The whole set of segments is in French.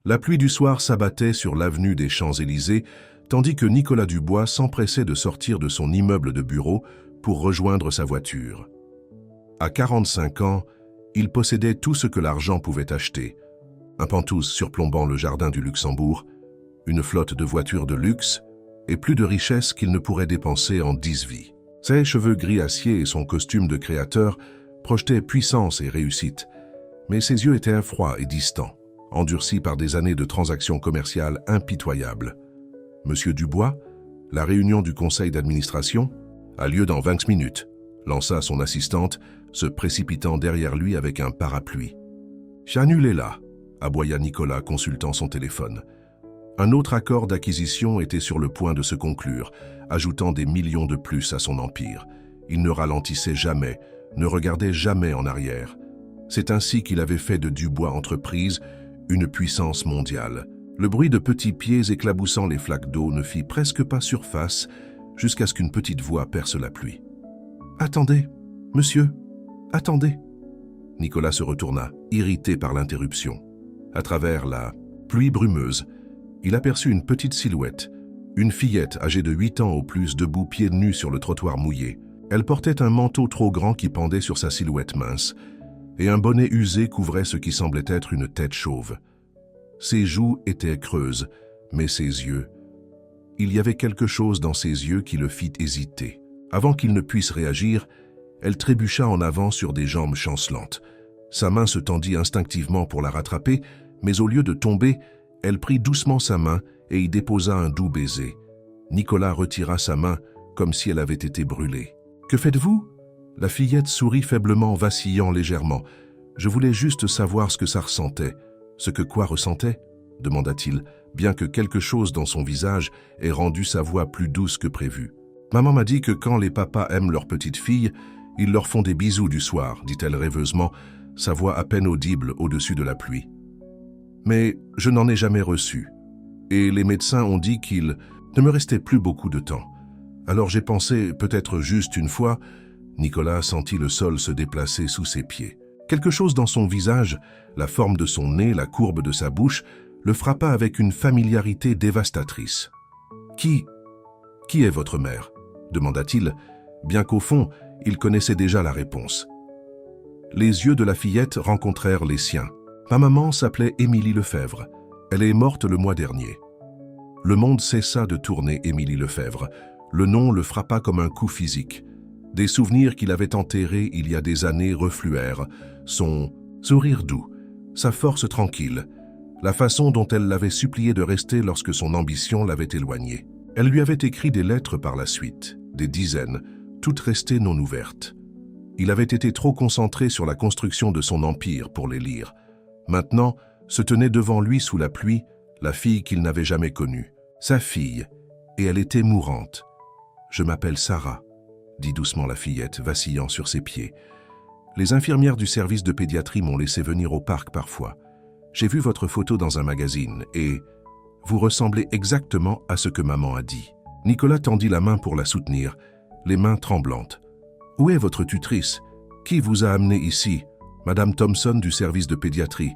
La pluie du soir s'abattait sur l'avenue des Champs-Élysées, tandis que Nicolas Dubois s'empressait de sortir de son immeuble de bureau pour rejoindre sa voiture. À 45 ans, il possédait tout ce que l'argent pouvait acheter. Un penthouse surplombant le jardin du Luxembourg, une flotte de voitures de luxe et plus de richesses qu'il ne pourrait dépenser en 10 vies. Ses cheveux gris acier et son costume de créateur projetaient puissance et réussite, mais ses yeux étaient froids et distants, endurcis par des années de transactions commerciales impitoyables. Monsieur Dubois, la réunion du conseil d'administration a lieu dans 20 minutes, lança son assistante, se précipitant derrière lui avec un parapluie. Chanul est là, aboya Nicolas consultant son téléphone. Un autre accord d'acquisition était sur le point de se conclure, ajoutant des millions de plus à son empire. Il ne ralentissait jamais, ne regardait jamais en arrière. C'est ainsi qu'il avait fait de Dubois Entreprise une puissance mondiale. Le bruit de petits pieds éclaboussant les flaques d'eau ne fit presque pas surface jusqu'à ce qu'une petite voix perce la pluie. « Attendez, monsieur, attendez !» Nicolas se retourna, irrité par l'interruption. À travers la pluie brumeuse, il aperçut une petite silhouette, une fillette âgée de 8 ans au plus, debout pieds nus sur le trottoir mouillé. Elle portait un manteau trop grand qui pendait sur sa silhouette mince, et un bonnet usé couvrait ce qui semblait être une tête chauve. Ses joues étaient creuses, mais ses yeux... Il y avait quelque chose dans ses yeux qui le fit hésiter. Avant qu'il ne puisse réagir, elle trébucha en avant sur des jambes chancelantes. Sa main se tendit instinctivement pour la rattraper, mais au lieu de tomber, elle prit doucement sa main et y déposa un doux baiser. Nicolas retira sa main comme si elle avait été brûlée. « Que faites-vous » La fillette sourit faiblement, vacillant légèrement. « Je voulais juste savoir ce que ça ressentait. »« Ce que quoi ressentait » demanda-t-il, bien que quelque chose dans son visage ait rendu sa voix plus douce que prévu. « Maman m'a dit que quand les papas aiment leurs petites filles, ils leur font des bisous du soir, dit-elle rêveusement, sa voix à peine audible au-dessus de la pluie. Mais je n'en ai jamais reçu. Et les médecins ont dit qu'il ne me restait plus beaucoup de temps. Alors j'ai pensé, peut-être juste une fois, Nicolas sentit le sol se déplacer sous ses pieds. Quelque chose dans son visage, la forme de son nez, la courbe de sa bouche, le frappa avec une familiarité dévastatrice. « Qui est votre mère ?» demanda-t-il, bien qu'au fond, il connaissait déjà la réponse. Les yeux de la fillette rencontrèrent les siens. « Ma maman s'appelait Émilie Lefebvre. Elle est morte le mois dernier. » Le monde cessa de tourner Émilie Lefebvre. Le nom le frappa comme un coup physique. Des souvenirs qu'il avait enterrés il y a des années refluèrent. Son sourire doux, sa force tranquille, la façon dont elle l'avait supplié de rester lorsque son ambition l'avait éloigné. Elle lui avait écrit des lettres par la suite, des dizaines, toutes restées non ouvertes. Il avait été trop concentré sur la construction de son empire pour les lire. Maintenant, se tenait devant lui sous la pluie, la fille qu'il n'avait jamais connue. Sa fille, et elle était mourante. « Je m'appelle Sarah », dit doucement la fillette, vacillant sur ses pieds. « Les infirmières du service de pédiatrie m'ont laissé venir au parc parfois. J'ai vu votre photo dans un magazine et vous ressemblez exactement à ce que maman a dit. » Nicolas tendit la main pour la soutenir, les mains tremblantes. « Où est votre tutrice? Qui vous a amené ici? Madame Thompson du service de pédiatrie.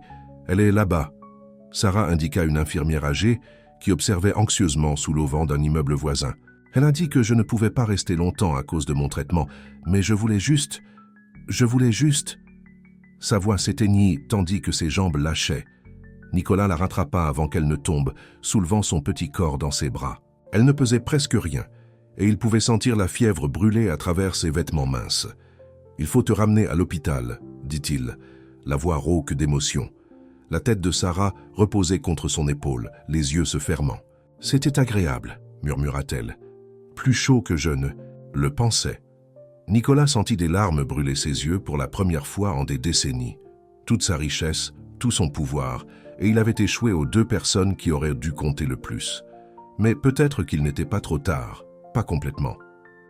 Elle est là-bas. » Sarah indiqua une infirmière âgée qui observait anxieusement sous l'auvent d'un immeuble voisin. « Elle a dit que je ne pouvais pas rester longtemps à cause de mon traitement, mais je voulais juste... » Sa voix s'éteignit tandis que ses jambes lâchaient. Nicolas la rattrapa avant qu'elle ne tombe, soulevant son petit corps dans ses bras. Elle ne pesait presque rien, et il pouvait sentir la fièvre brûler à travers ses vêtements minces. « Il faut te ramener à l'hôpital, » dit-il, la voix rauque d'émotion. La tête de Sarah reposait contre son épaule, les yeux se fermant. « C'était agréable, » murmura-t-elle. « Plus chaud que je ne le pensais. » Nicolas sentit des larmes brûler ses yeux pour la première fois en des décennies. Toute sa richesse, tout son pouvoir, et il avait échoué aux 2 personnes qui auraient dû compter le plus. Mais peut-être qu'il n'était pas trop tard, pas complètement.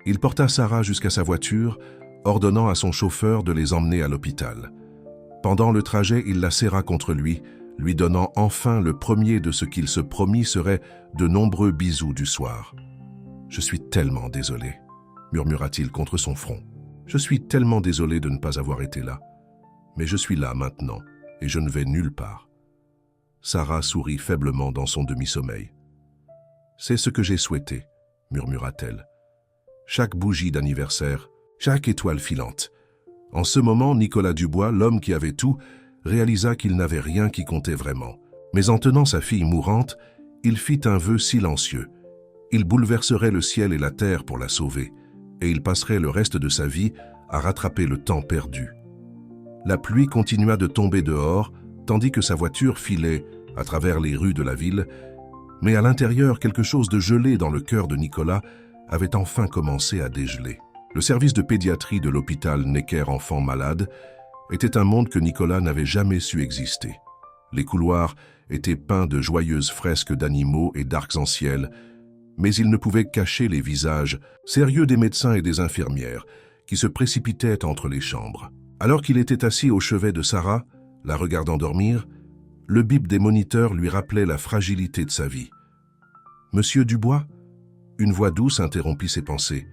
Il porta Sarah jusqu'à sa voiture, ordonnant à son chauffeur de les emmener à l'hôpital. Pendant le trajet, il la serra contre lui, lui donnant enfin le premier de ce qu'il se promit serait de nombreux bisous du soir. « Je suis tellement désolé, » murmura-t-il contre son front. « Je suis tellement désolé de ne pas avoir été là. Mais je suis là maintenant, et je ne vais nulle part. » Sarah sourit faiblement dans son demi-sommeil. « C'est ce que j'ai souhaité, » murmura-t-elle. Chaque bougie d'anniversaire, chaque étoile filante. En ce moment, Nicolas Dubois, l'homme qui avait tout, réalisa qu'il n'avait rien qui comptait vraiment. Mais en tenant sa fille mourante, il fit un vœu silencieux. Il bouleverserait le ciel et la terre pour la sauver, et il passerait le reste de sa vie à rattraper le temps perdu. La pluie continua de tomber dehors, tandis que sa voiture filait à travers les rues de la ville, mais à l'intérieur, quelque chose de gelé dans le cœur de Nicolas avait enfin commencé à dégeler. Le service de pédiatrie de l'hôpital Necker-Enfants Malades était un monde que Nicolas n'avait jamais su exister. Les couloirs étaient peints de joyeuses fresques d'animaux et d'arcs-en-ciel, mais ils ne pouvaient cacher les visages sérieux des médecins et des infirmières qui se précipitaient entre les chambres. Alors qu'il était assis au chevet de Sarah, la regardant dormir, le bip des moniteurs lui rappelait la fragilité de sa vie. « Monsieur Dubois ?» Une voix douce interrompit ses pensées.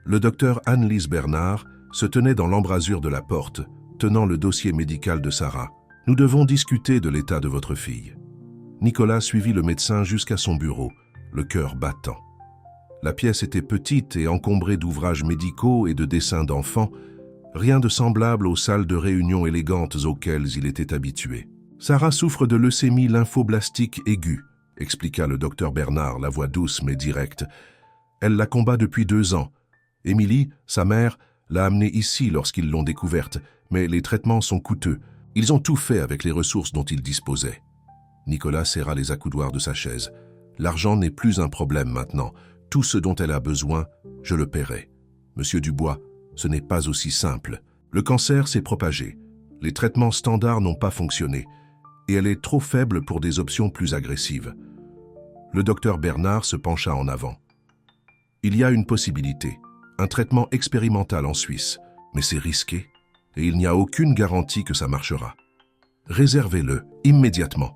Le docteur Anne-Lise Bernard se tenait dans l'embrasure de la porte, tenant le dossier médical de Sarah. « Nous devons discuter de l'état de votre fille. » Nicolas suivit le médecin jusqu'à son bureau, le cœur battant. La pièce était petite et encombrée d'ouvrages médicaux et de dessins d'enfants, rien de semblable aux salles de réunion élégantes auxquelles il était habitué. « Sarah souffre de leucémie lymphoblastique aiguë, » expliqua le docteur Bernard, la voix douce mais directe. « Elle la combat depuis 2 ans. Émilie, sa mère, l'a amenée ici lorsqu'ils l'ont découverte, mais les traitements sont coûteux. Ils ont tout fait avec les ressources dont ils disposaient. » Nicolas serra les accoudoirs de sa chaise. « L'argent n'est plus un problème maintenant. Tout ce dont elle a besoin, je le paierai. Monsieur Dubois, ce n'est pas aussi simple. Le cancer s'est propagé. Les traitements standards n'ont pas fonctionné. Et elle est trop faible pour des options plus agressives. » Le docteur Bernard se pencha en avant. « Il y a une possibilité, un traitement expérimental en Suisse, mais c'est risqué et il n'y a aucune garantie que ça marchera. Réservez-le immédiatement. »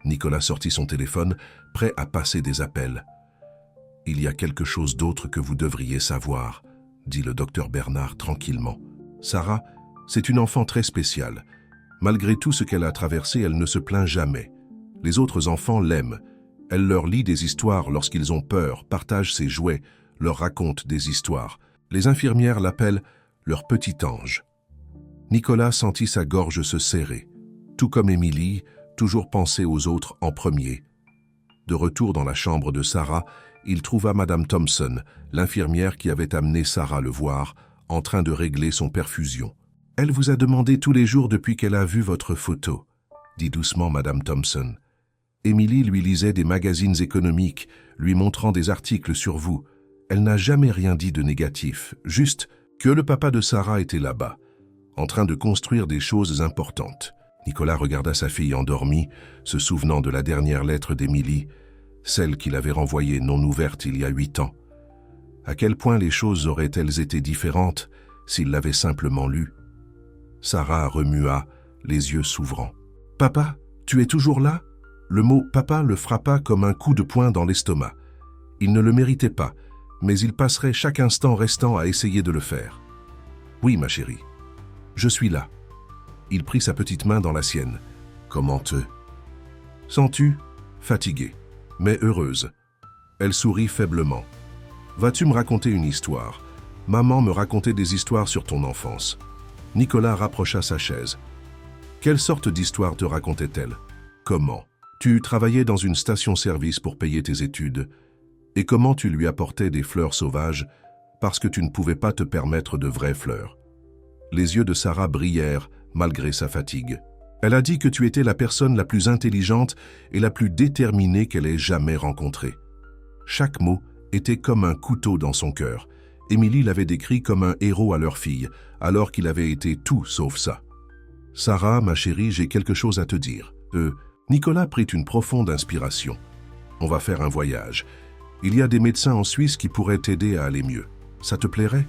Nicolas sortit son téléphone, prêt à passer des appels. « Il y a quelque chose d'autre que vous devriez savoir, » dit le docteur Bernard tranquillement. « Sarah, c'est une enfant très spéciale. Malgré tout ce qu'elle a traversé, elle ne se plaint jamais. Les autres enfants l'aiment. Elle leur lit des histoires lorsqu'ils ont peur, partage ses jouets, leur raconte des histoires. Les infirmières l'appellent leur petit ange. » Nicolas sentit sa gorge se serrer. Tout comme Émilie, toujours penser aux autres en premier. De retour dans la chambre de Sarah, il trouva Madame Thompson, l'infirmière qui avait amené Sarah le voir, en train de régler son perfusion. « Elle vous a demandé tous les jours depuis qu'elle a vu votre photo, » dit doucement Madame Thompson. Émilie lui lisait des magazines économiques, lui montrant des articles sur vous. Elle n'a jamais rien dit de négatif, juste que le papa de Sarah était là-bas, en train de construire des choses importantes. Nicolas regarda sa fille endormie, se souvenant de la dernière lettre d'Émilie, celle qu'il avait renvoyée non ouverte il y a 8 ans. À quel point les choses auraient-elles été différentes s'il l'avait simplement lue? Sarah remua, les yeux s'ouvrant. « Papa, tu es toujours là ?» Le mot « papa » le frappa comme un coup de poing dans l'estomac. Il ne le méritait pas, mais il passerait chaque instant restant à essayer de le faire. « Oui, ma chérie, je suis là. » Il prit sa petite main dans la sienne. « Comment te sens-tu » Fatiguée, mais heureuse. Elle sourit faiblement. « Vas-tu me raconter une histoire? Maman me racontait des histoires sur ton enfance. » Nicolas rapprocha sa chaise. « Quelle sorte d'histoire te racontait-elle? Comment? Tu travaillais dans une station-service pour payer tes études. Et comment tu lui apportais des fleurs sauvages parce que tu ne pouvais pas te permettre de vraies fleurs? » Les yeux de Sarah brillèrent malgré sa fatigue. Elle a dit que tu étais la personne la plus intelligente et la plus déterminée qu'elle ait jamais rencontrée. Chaque mot était comme un couteau dans son cœur. Émilie l'avait décrit comme un héros à leur fille, alors qu'il avait été tout sauf ça. « Sarah, ma chérie, j'ai quelque chose à te dire. » Nicolas prit une profonde inspiration. « On va faire un voyage. Il y a des médecins en Suisse qui pourraient t'aider à aller mieux. Ça te plairait ?»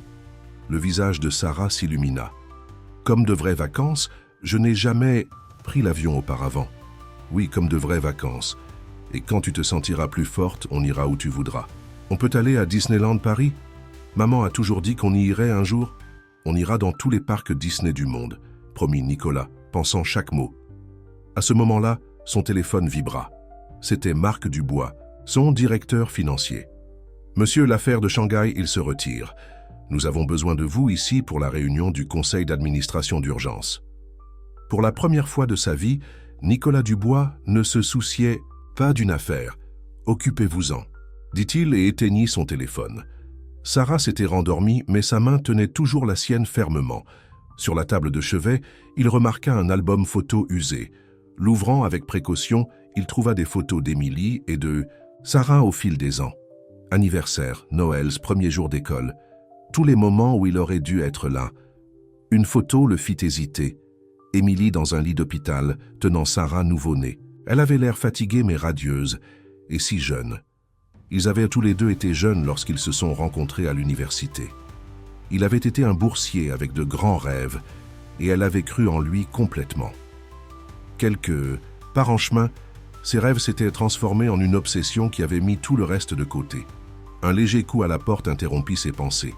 Le visage de Sarah s'illumina. « Comme de vraies vacances, je n'ai jamais pris l'avion auparavant. Oui, comme de vraies vacances. Et quand tu te sentiras plus forte, on ira où tu voudras. On peut aller à Disneyland Paris? Maman a toujours dit qu'on y irait un jour. On ira dans tous les parcs Disney du monde, » promit Nicolas, pensant chaque mot. À ce moment-là, Son téléphone vibra. C'était Marc Dubois, son directeur financier. « Monsieur, l'affaire de Shanghai, il se retire. Nous avons besoin de vous ici pour la réunion du conseil d'administration d'urgence. » Pour la première fois de sa vie, Nicolas Dubois ne se souciait pas d'une affaire. « Occupez-vous-en », dit-il et éteignit son téléphone. Sarah s'était rendormie, mais sa main tenait toujours la sienne fermement. Sur la table de chevet, il remarqua un album photo usé. L'ouvrant avec précaution, il trouva des photos d'Émilie et de Sarah au fil des ans. Anniversaire, Noëls, premier jour d'école. Tous les moments où il aurait dû être là. Une photo le fit hésiter. Émilie dans un lit d'hôpital, tenant Sarah nouveau-née. Elle avait l'air fatiguée mais radieuse, et si jeune. Ils avaient tous les deux été jeunes lorsqu'ils se sont rencontrés à l'université. Il avait été un boursier avec de grands rêves, et elle avait cru en lui complètement. Par en chemin, ses rêves s'étaient transformés en une obsession qui avait mis tout le reste de côté. Un léger coup à la porte interrompit ses pensées.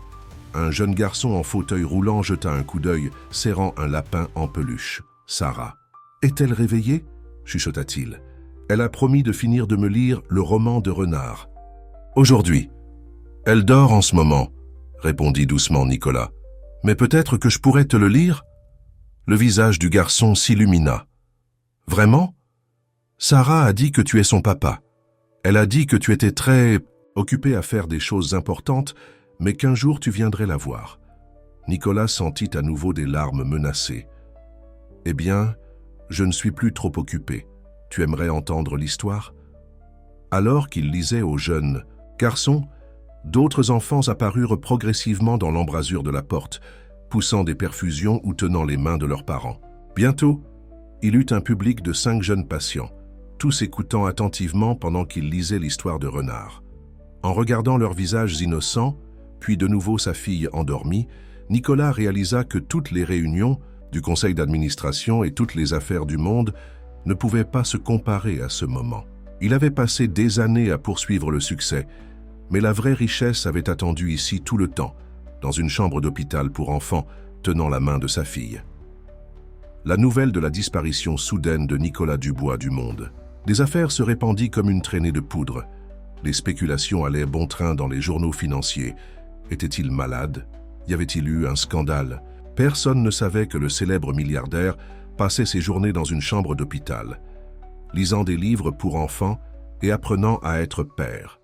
Un jeune garçon en fauteuil roulant jeta un coup d'œil, serrant un lapin en peluche. Sarah. « Est-elle réveillée ?» chuchota-t-il. « Elle a promis de finir de me lire le roman de Renard. »« Aujourd'hui. »« Elle dort en ce moment, » répondit doucement Nicolas. « Mais peut-être que je pourrais te le lire ?» Le visage du garçon s'illumina. « Vraiment ? Sarah a dit que tu es son papa. Elle a dit que tu étais très occupé à faire des choses importantes, mais qu'un jour tu viendrais la voir. » Nicolas sentit à nouveau des larmes menacées. « Eh bien, je ne suis plus trop occupé. Tu aimerais entendre l'histoire ?» Alors qu'il lisait au jeune garçon, d'autres enfants apparurent progressivement dans l'embrasure de la porte, poussant des perfusions ou tenant les mains de leurs parents. Bientôt, il eut un public de 5 jeunes patients, tous écoutant attentivement pendant qu'il lisait l'histoire de Renard. En regardant leurs visages innocents, puis de nouveau sa fille endormie, Nicolas réalisa que toutes les réunions du conseil d'administration et toutes les affaires du monde ne pouvaient pas se comparer à ce moment. Il avait passé des années à poursuivre le succès, mais la vraie richesse avait attendu ici tout le temps, dans une chambre d'hôpital pour enfants, tenant la main de sa fille. La nouvelle de la disparition soudaine de Nicolas Dubois du monde. Des affaires se répandit comme une traînée de poudre. Les spéculations allaient bon train dans les journaux financiers. Était-il malade? Y avait-il eu un scandale? Personne ne savait que le célèbre milliardaire passait ses journées dans une chambre d'hôpital, lisant des livres pour enfants et apprenant à être père.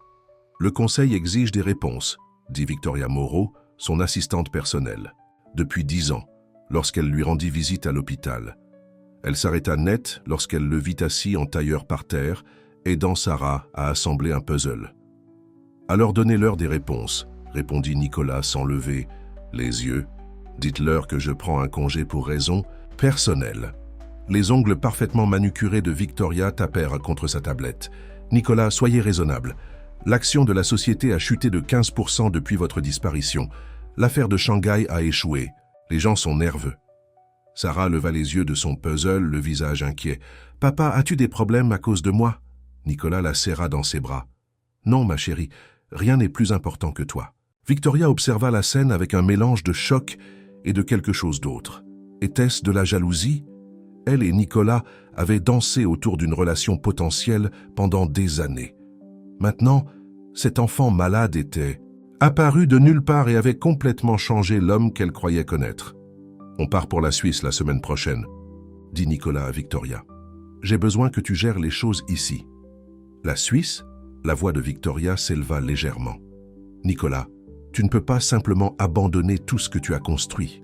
Le conseil exige des réponses, dit Victoria Moreau, son assistante personnelle. Depuis 10 ans, lorsqu'elle lui rendit visite à l'hôpital. Elle s'arrêta net lorsqu'elle le vit assis en tailleur par terre, aidant Sarah à assembler un puzzle. « Alors donnez-leur des réponses, » répondit Nicolas sans lever les yeux. « Dites-leur que je prends un congé pour raison personnelle. » Les ongles parfaitement manucurés de Victoria tapèrent contre sa tablette. « Nicolas, soyez raisonnable. L'action de la société a chuté de 15% depuis votre disparition. L'affaire de Shanghai a échoué. Les gens sont nerveux. » Sarah leva les yeux de son puzzle, le visage inquiet. « Papa, as-tu des problèmes à cause de moi ?» Nicolas la serra dans ses bras. « Non, ma chérie, rien n'est plus important que toi. » Victoria observa la scène avec un mélange de choc et de quelque chose d'autre. Était-ce de la jalousie? Elle et Nicolas avaient dansé autour d'une relation potentielle pendant des années. Maintenant, cet enfant malade était apparu de nulle part et avait complètement changé l'homme qu'elle croyait connaître. « On part pour la Suisse la semaine prochaine, » dit Nicolas à Victoria. « J'ai besoin que tu gères les choses ici. » La Suisse? La voix de Victoria s'éleva légèrement. « Nicolas, tu ne peux pas simplement abandonner tout ce que tu as construit. »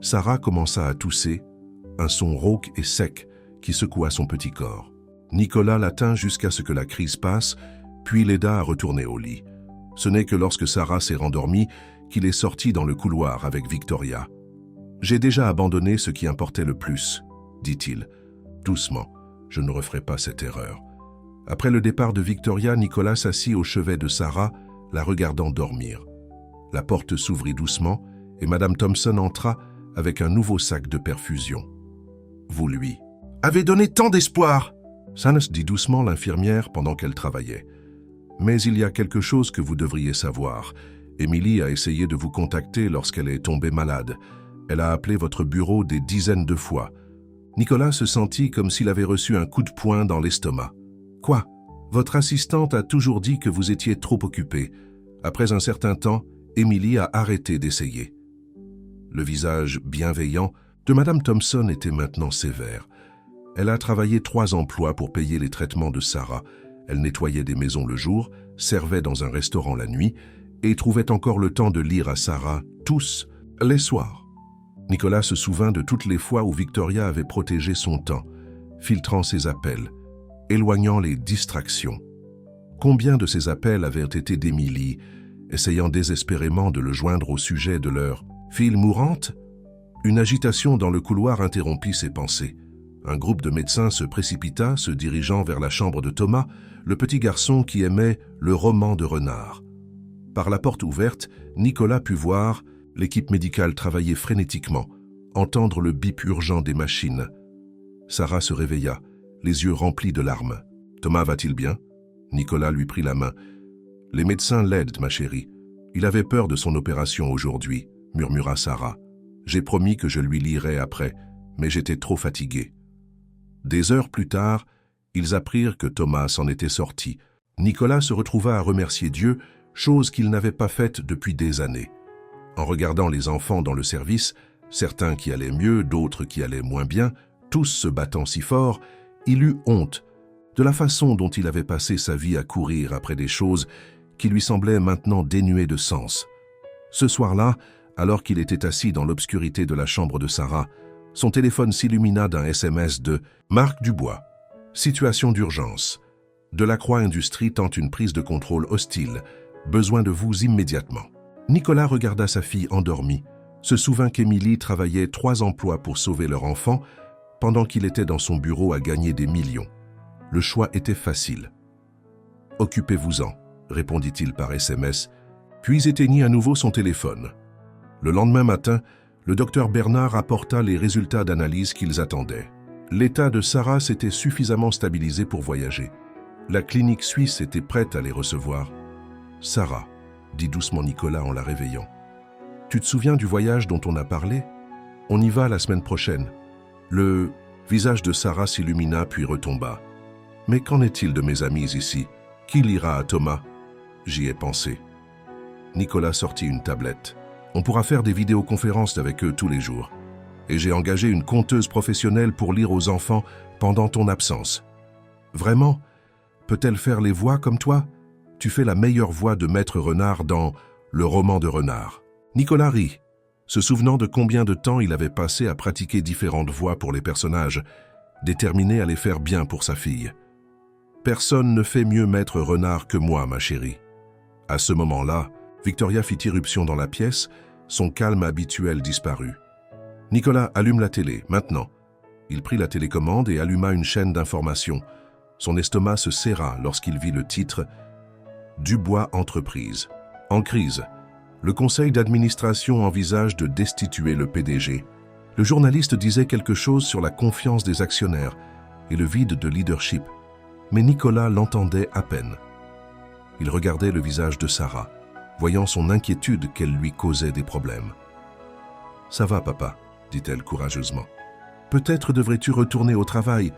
Sarah commença à tousser, un son rauque et sec qui secoua son petit corps. Nicolas la tint jusqu'à ce que la crise passe, puis l'aida à retourner au lit. Ce n'est que lorsque Sarah s'est rendormie qu'il est sorti dans le couloir avec Victoria. « J'ai déjà abandonné ce qui importait le plus, » dit-il. « Doucement, je ne referai pas cette erreur. » Après le départ de Victoria, Nicolas s'assit au chevet de Sarah, la regardant dormir. La porte s'ouvrit doucement et Madame Thompson entra avec un nouveau sac de perfusion. « Vous lui avez donné tant d'espoir !» Sannes dit doucement l'infirmière pendant qu'elle travaillait. « Mais il y a quelque chose que vous devriez savoir. Émilie a essayé de vous contacter lorsqu'elle est tombée malade. Elle a appelé votre bureau des dizaines de fois. Nicolas se sentit comme s'il avait reçu un coup de poing dans l'estomac. « Quoi? Votre assistante a toujours dit que vous étiez trop occupé. » Après un certain temps, Émilie a arrêté d'essayer. Le visage bienveillant de Madame Thompson était maintenant sévère. Elle a travaillé 3 emplois pour payer les traitements de Sarah. Elle nettoyait des maisons le jour, servait dans un restaurant la nuit et trouvait encore le temps de lire à Sarah tous les soirs. Nicolas se souvint de toutes les fois où Victoria avait protégé son temps, filtrant ses appels, éloignant les distractions. Combien de ces appels avaient été d'Émilie, essayant désespérément de le joindre au sujet de leur fille mourante? Une agitation dans le couloir interrompit ses pensées. Un groupe de médecins se précipita, se dirigeant vers la chambre de Thomas, le petit garçon qui aimait le roman de Renard. Par la porte ouverte, Nicolas put voir l'équipe médicale travailler frénétiquement, entendre le bip urgent des machines. Sarah se réveilla, les yeux remplis de larmes. « Thomas va-t-il bien ?» Nicolas lui prit la main. « Les médecins l'aident, ma chérie. Il avait peur de son opération aujourd'hui, » murmura Sarah. « J'ai promis que je lui lirai après, mais j'étais trop fatigué. » Des heures plus tard, ils apprirent que Thomas s'en était sorti. Nicolas se retrouva à remercier Dieu, chose qu'il n'avait pas faite depuis des années. En regardant les enfants dans le service, certains qui allaient mieux, d'autres qui allaient moins bien, tous se battant si fort, il eut honte de la façon dont il avait passé sa vie à courir après des choses qui lui semblaient maintenant dénuées de sens. Ce soir-là, alors qu'il était assis dans l'obscurité de la chambre de Sarah, son téléphone s'illumina d'un SMS de Marc Dubois. Situation d'urgence. Delacroix Industries tente une prise de contrôle hostile. Besoin de vous immédiatement. Nicolas regarda sa fille endormie, se souvint qu'Émilie travaillait 3 emplois pour sauver leur enfant, pendant qu'il était dans son bureau à gagner des millions. Le choix était facile. « Occupez-vous-en », répondit-il par SMS, puis éteignit à nouveau son téléphone. Le lendemain matin, le docteur Bernard apporta les résultats d'analyse qu'ils attendaient. L'état de Sarah s'était suffisamment stabilisé pour voyager. La clinique suisse était prête à les recevoir. « Sarah », dit doucement Nicolas en la réveillant. « Tu te souviens du voyage dont on a parlé? On y va la semaine prochaine. » Le visage de Sarah s'illumina puis retomba. « Mais qu'en est-il de mes amis ici? Qui lira à Thomas? » J'y ai pensé. Nicolas sortit une tablette. « On pourra faire des vidéoconférences avec eux tous les jours. Et j'ai engagé une conteuse professionnelle pour lire aux enfants pendant ton absence. Vraiment? Peut-elle faire les voix comme toi? Tu fais la meilleure voix de Maître Renard dans le roman de Renard. » Nicolas rit, se souvenant de combien de temps il avait passé à pratiquer différentes voix pour les personnages, déterminé à les faire bien pour sa fille. « Personne ne fait mieux Maître Renard que moi, ma chérie. » À ce moment-là, Victoria fit irruption dans la pièce, son calme habituel disparut. « Nicolas, allume la télé, maintenant. » Il prit la télécommande et alluma une chaîne d'informations. Son estomac se serra lorsqu'il vit le titre « Dubois Entreprises. En crise. Le conseil d'administration envisage de destituer le PDG. » Le journaliste disait quelque chose sur la confiance des actionnaires et le vide de leadership, mais Nicolas l'entendait à peine. Il regardait le visage de Sarah, voyant son inquiétude qu'elle lui causait des problèmes. « Ça va, papa, » dit-elle courageusement. « Peut-être devrais-tu retourner au travail.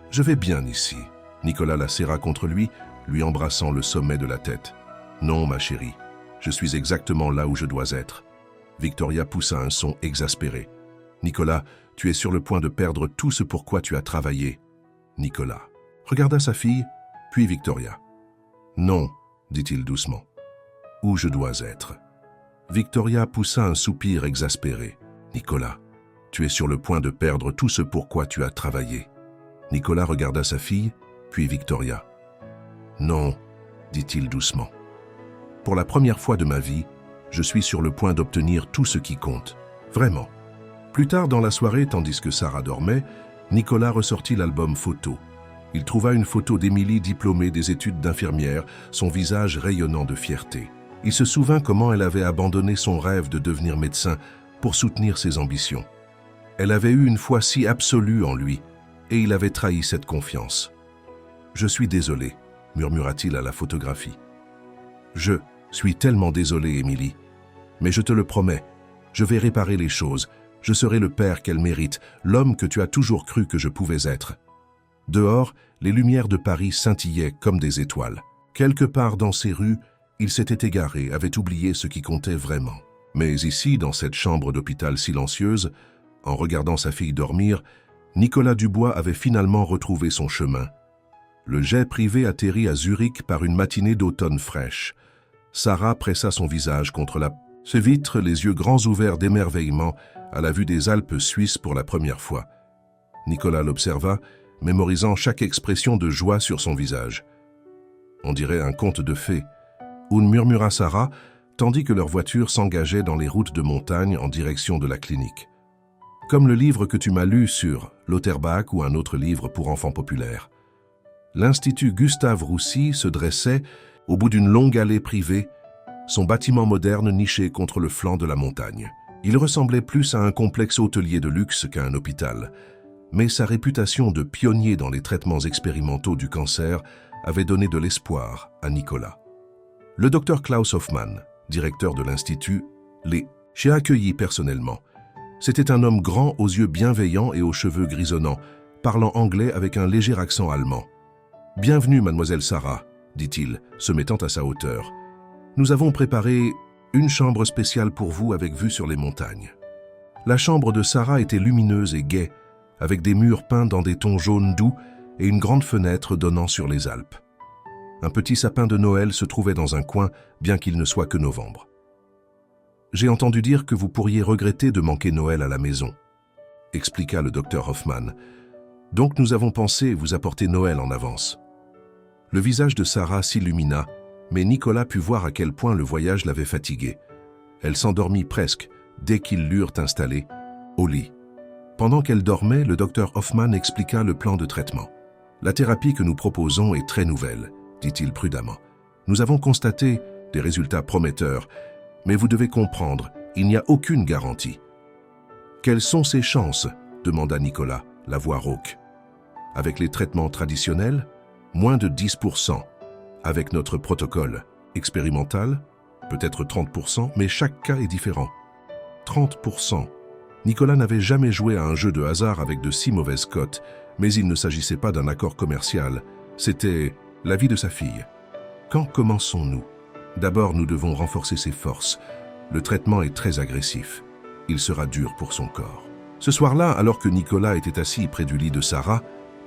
Je vais bien ici. » Nicolas la serra contre lui embrassant le sommet de la tête. « Non, ma chérie, je suis exactement là où je dois être. » Victoria poussa un son exaspéré. « Nicolas, tu es sur le point de perdre tout ce pour quoi tu as travaillé. » Nicolas regarda sa fille, puis Victoria. « Non, » dit-il doucement. « Où je dois être. » Victoria poussa un soupir exaspéré. « Nicolas, tu es sur le point de perdre tout ce pour quoi tu as travaillé. » Nicolas regarda sa fille, puis Victoria. « Non, » dit-il doucement. « Pour la première fois de ma vie, je suis sur le point d'obtenir tout ce qui compte. Vraiment. » Plus tard dans la soirée, tandis que Sarah dormait, Nicolas ressortit l'album photo. Il trouva une photo d'Émilie diplômée des études d'infirmière, son visage rayonnant de fierté. Il se souvint comment elle avait abandonné son rêve de devenir médecin pour soutenir ses ambitions. Elle avait eu une foi si absolue en lui, et il avait trahi cette confiance. « Je suis désolé », murmura-t-il à la photographie. « Je suis tellement désolé, Émilie. Mais je te le promets, je vais réparer les choses. Je serai le père qu'elle mérite, l'homme que tu as toujours cru que je pouvais être. » Dehors, les lumières de Paris scintillaient comme des étoiles. Quelque part dans ces rues, il s'était égaré, avait oublié ce qui comptait vraiment. Mais ici, dans cette chambre d'hôpital silencieuse, en regardant sa fille dormir, Nicolas Dubois avait finalement retrouvé son chemin. Le jet privé atterrit à Zurich par une matinée d'automne fraîche. Sarah pressa son visage contre ses vitres, les yeux grands ouverts d'émerveillement à la vue des Alpes suisses pour la première fois. Nicolas l'observa, mémorisant chaque expression de joie sur son visage. « On dirait un conte de fées », murmura Sarah, tandis que leur voiture s'engageait dans les routes de montagne en direction de la clinique. « Comme le livre que tu m'as lu sur Lauterbach ou un autre livre pour enfants populaires. » L'Institut Gustave Roussy se dressait au bout d'une longue allée privée, son bâtiment moderne niché contre le flanc de la montagne. Il ressemblait plus à un complexe hôtelier de luxe qu'à un hôpital, mais sa réputation de pionnier dans les traitements expérimentaux du cancer avait donné de l'espoir à Nicolas. Le docteur Klaus Hoffmann, directeur de l'Institut, l'ai accueilli personnellement. C'était un homme grand aux yeux bienveillants et aux cheveux grisonnants, parlant anglais avec un léger accent allemand. « Bienvenue, mademoiselle Sarah », dit-il, se mettant à sa hauteur. « Nous avons préparé une chambre spéciale pour vous avec vue sur les montagnes. » La chambre de Sarah était lumineuse et gaie, avec des murs peints dans des tons jaunes doux et une grande fenêtre donnant sur les Alpes. Un petit sapin de Noël se trouvait dans un coin, bien qu'il ne soit que novembre. « J'ai entendu dire que vous pourriez regretter de manquer Noël à la maison, » expliqua le docteur Hoffmann. « Donc nous avons pensé vous apporter Noël en avance. » Le visage de Sarah s'illumina, mais Nicolas put voir à quel point le voyage l'avait fatiguée. Elle s'endormit presque, dès qu'ils l'eurent installée, au lit. Pendant qu'elle dormait, le docteur Hoffmann expliqua le plan de traitement. « La thérapie que nous proposons est très nouvelle, » dit-il prudemment. « Nous avons constaté des résultats prometteurs, mais vous devez comprendre, il n'y a aucune garantie. »« Quelles sont ces chances ?» demanda Nicolas, la voix rauque. « Avec les traitements traditionnels, moins de 10%. Avec notre protocole expérimental, peut-être 30%, mais chaque cas est différent. 30%. Nicolas n'avait jamais joué à un jeu de hasard avec de si mauvaises cotes, mais il ne s'agissait pas d'un accord commercial. C'était la vie de sa fille. Quand commençons-nous? D'abord, nous devons renforcer ses forces. Le traitement est très agressif. Il sera dur pour son corps. Ce soir-là, alors que Nicolas était assis près du lit de Sarah,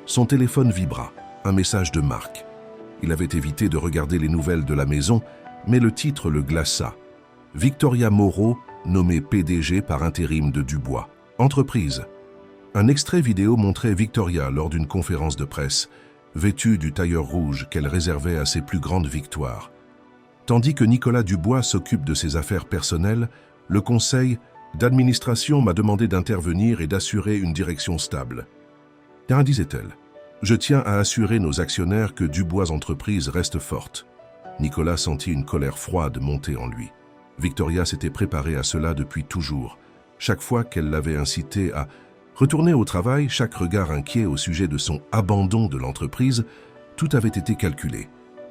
son téléphone vibra. Un message de Marc. Il avait évité de regarder les nouvelles de la maison, mais le titre le glaça. Victoria Moreau, nommée PDG par intérim de Dubois. Entreprise. Un extrait vidéo montrait Victoria lors d'une conférence de presse, vêtue du tailleur rouge qu'elle réservait à ses plus grandes victoires. Tandis que Nicolas Dubois s'occupe de ses affaires personnelles, le conseil d'administration m'a demandé d'intervenir et d'assurer une direction stable. Car, disait-elle, je tiens à assurer nos actionnaires que Dubois Entreprises reste forte. Nicolas sentit une colère froide monter en lui. Victoria s'était préparée à cela depuis toujours. Chaque fois qu'elle l'avait incité à retourner au travail, chaque regard inquiet au sujet de son abandon de l'entreprise, tout avait été calculé.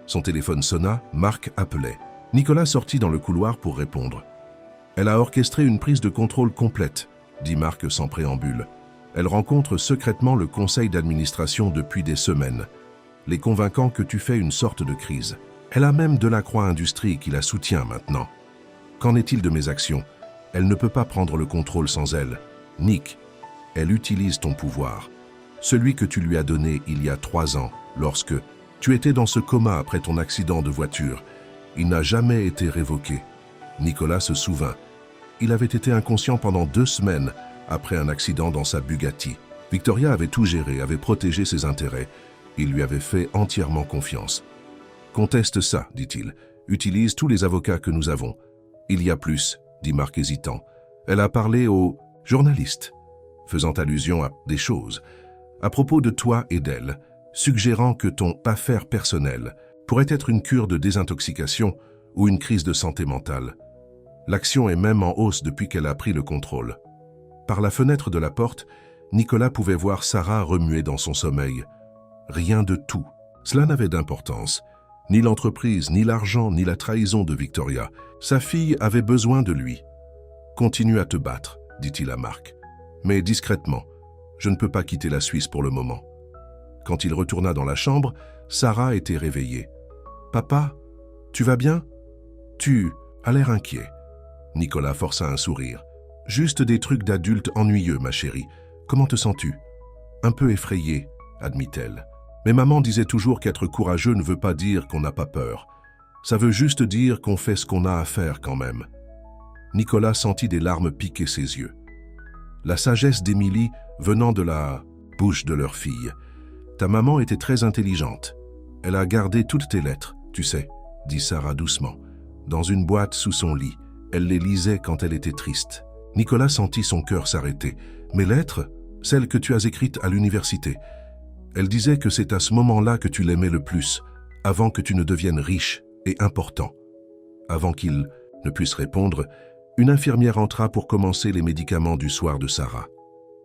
Son téléphone sonna, Marc appelait. Nicolas sortit dans le couloir pour répondre. « Elle a orchestré une prise de contrôle complète, » dit Marc sans préambule. Elle rencontre secrètement le conseil d'administration depuis des semaines, les convainquant que tu fais une sorte de crise. Elle a même Delacroix Industries qui la soutient maintenant. Qu'en est-il de mes actions? Elle ne peut pas prendre le contrôle sans elle. Nick, elle utilise ton pouvoir, celui que tu lui as donné il y a 3 ans, lorsque tu étais dans ce coma après ton accident de voiture. Il n'a jamais été révoqué. Nicolas se souvint. Il avait été inconscient pendant 2 semaines, après un accident dans sa Bugatti. Victoria avait tout géré, avait protégé ses intérêts. Il lui avait fait entièrement confiance. « Conteste ça, dit-il. Utilise tous les avocats que nous avons. »« Il y a plus, » dit Marc hésitant. Elle a parlé aux journalistes, faisant allusion à des choses, à propos de toi et d'elle, suggérant que ton affaire personnelle pourrait être une cure de désintoxication ou une crise de santé mentale. L'action est même en hausse depuis qu'elle a pris le contrôle. Par la fenêtre de la porte, Nicolas pouvait voir Sarah remuer dans son sommeil. Rien de tout. Cela n'avait d'importance. Ni l'entreprise, ni l'argent, ni la trahison de Victoria. Sa fille avait besoin de lui. « Continue à te battre », dit-il à Marc. Mais discrètement, je ne peux pas quitter la Suisse pour le moment. Quand il retourna dans la chambre, Sarah était réveillée. Papa, tu vas bien? Tu as l'air inquiet. Nicolas força un sourire. Juste des trucs d'adulte ennuyeux, ma chérie. Comment te sens-tu? Un peu effrayée, admit-elle. Mais maman disait toujours qu'être courageux ne veut pas dire qu'on n'a pas peur. Ça veut juste dire qu'on fait ce qu'on a à faire quand même. Nicolas sentit des larmes piquer ses yeux. La sagesse d'Émilie venant de la bouche de leur fille. Ta maman était très intelligente. Elle a gardé toutes tes lettres, tu sais, dit Sarah doucement. Dans une boîte sous son lit. Elle les lisait quand elle était triste. Nicolas sentit son cœur s'arrêter. Mes lettres, celles que tu as écrites à l'université. Elle disait que c'est à ce moment-là que tu l'aimais le plus, avant que tu ne deviennes riche et important. Avant qu'il ne puisse répondre, une infirmière entra pour commencer les médicaments du soir de Sarah.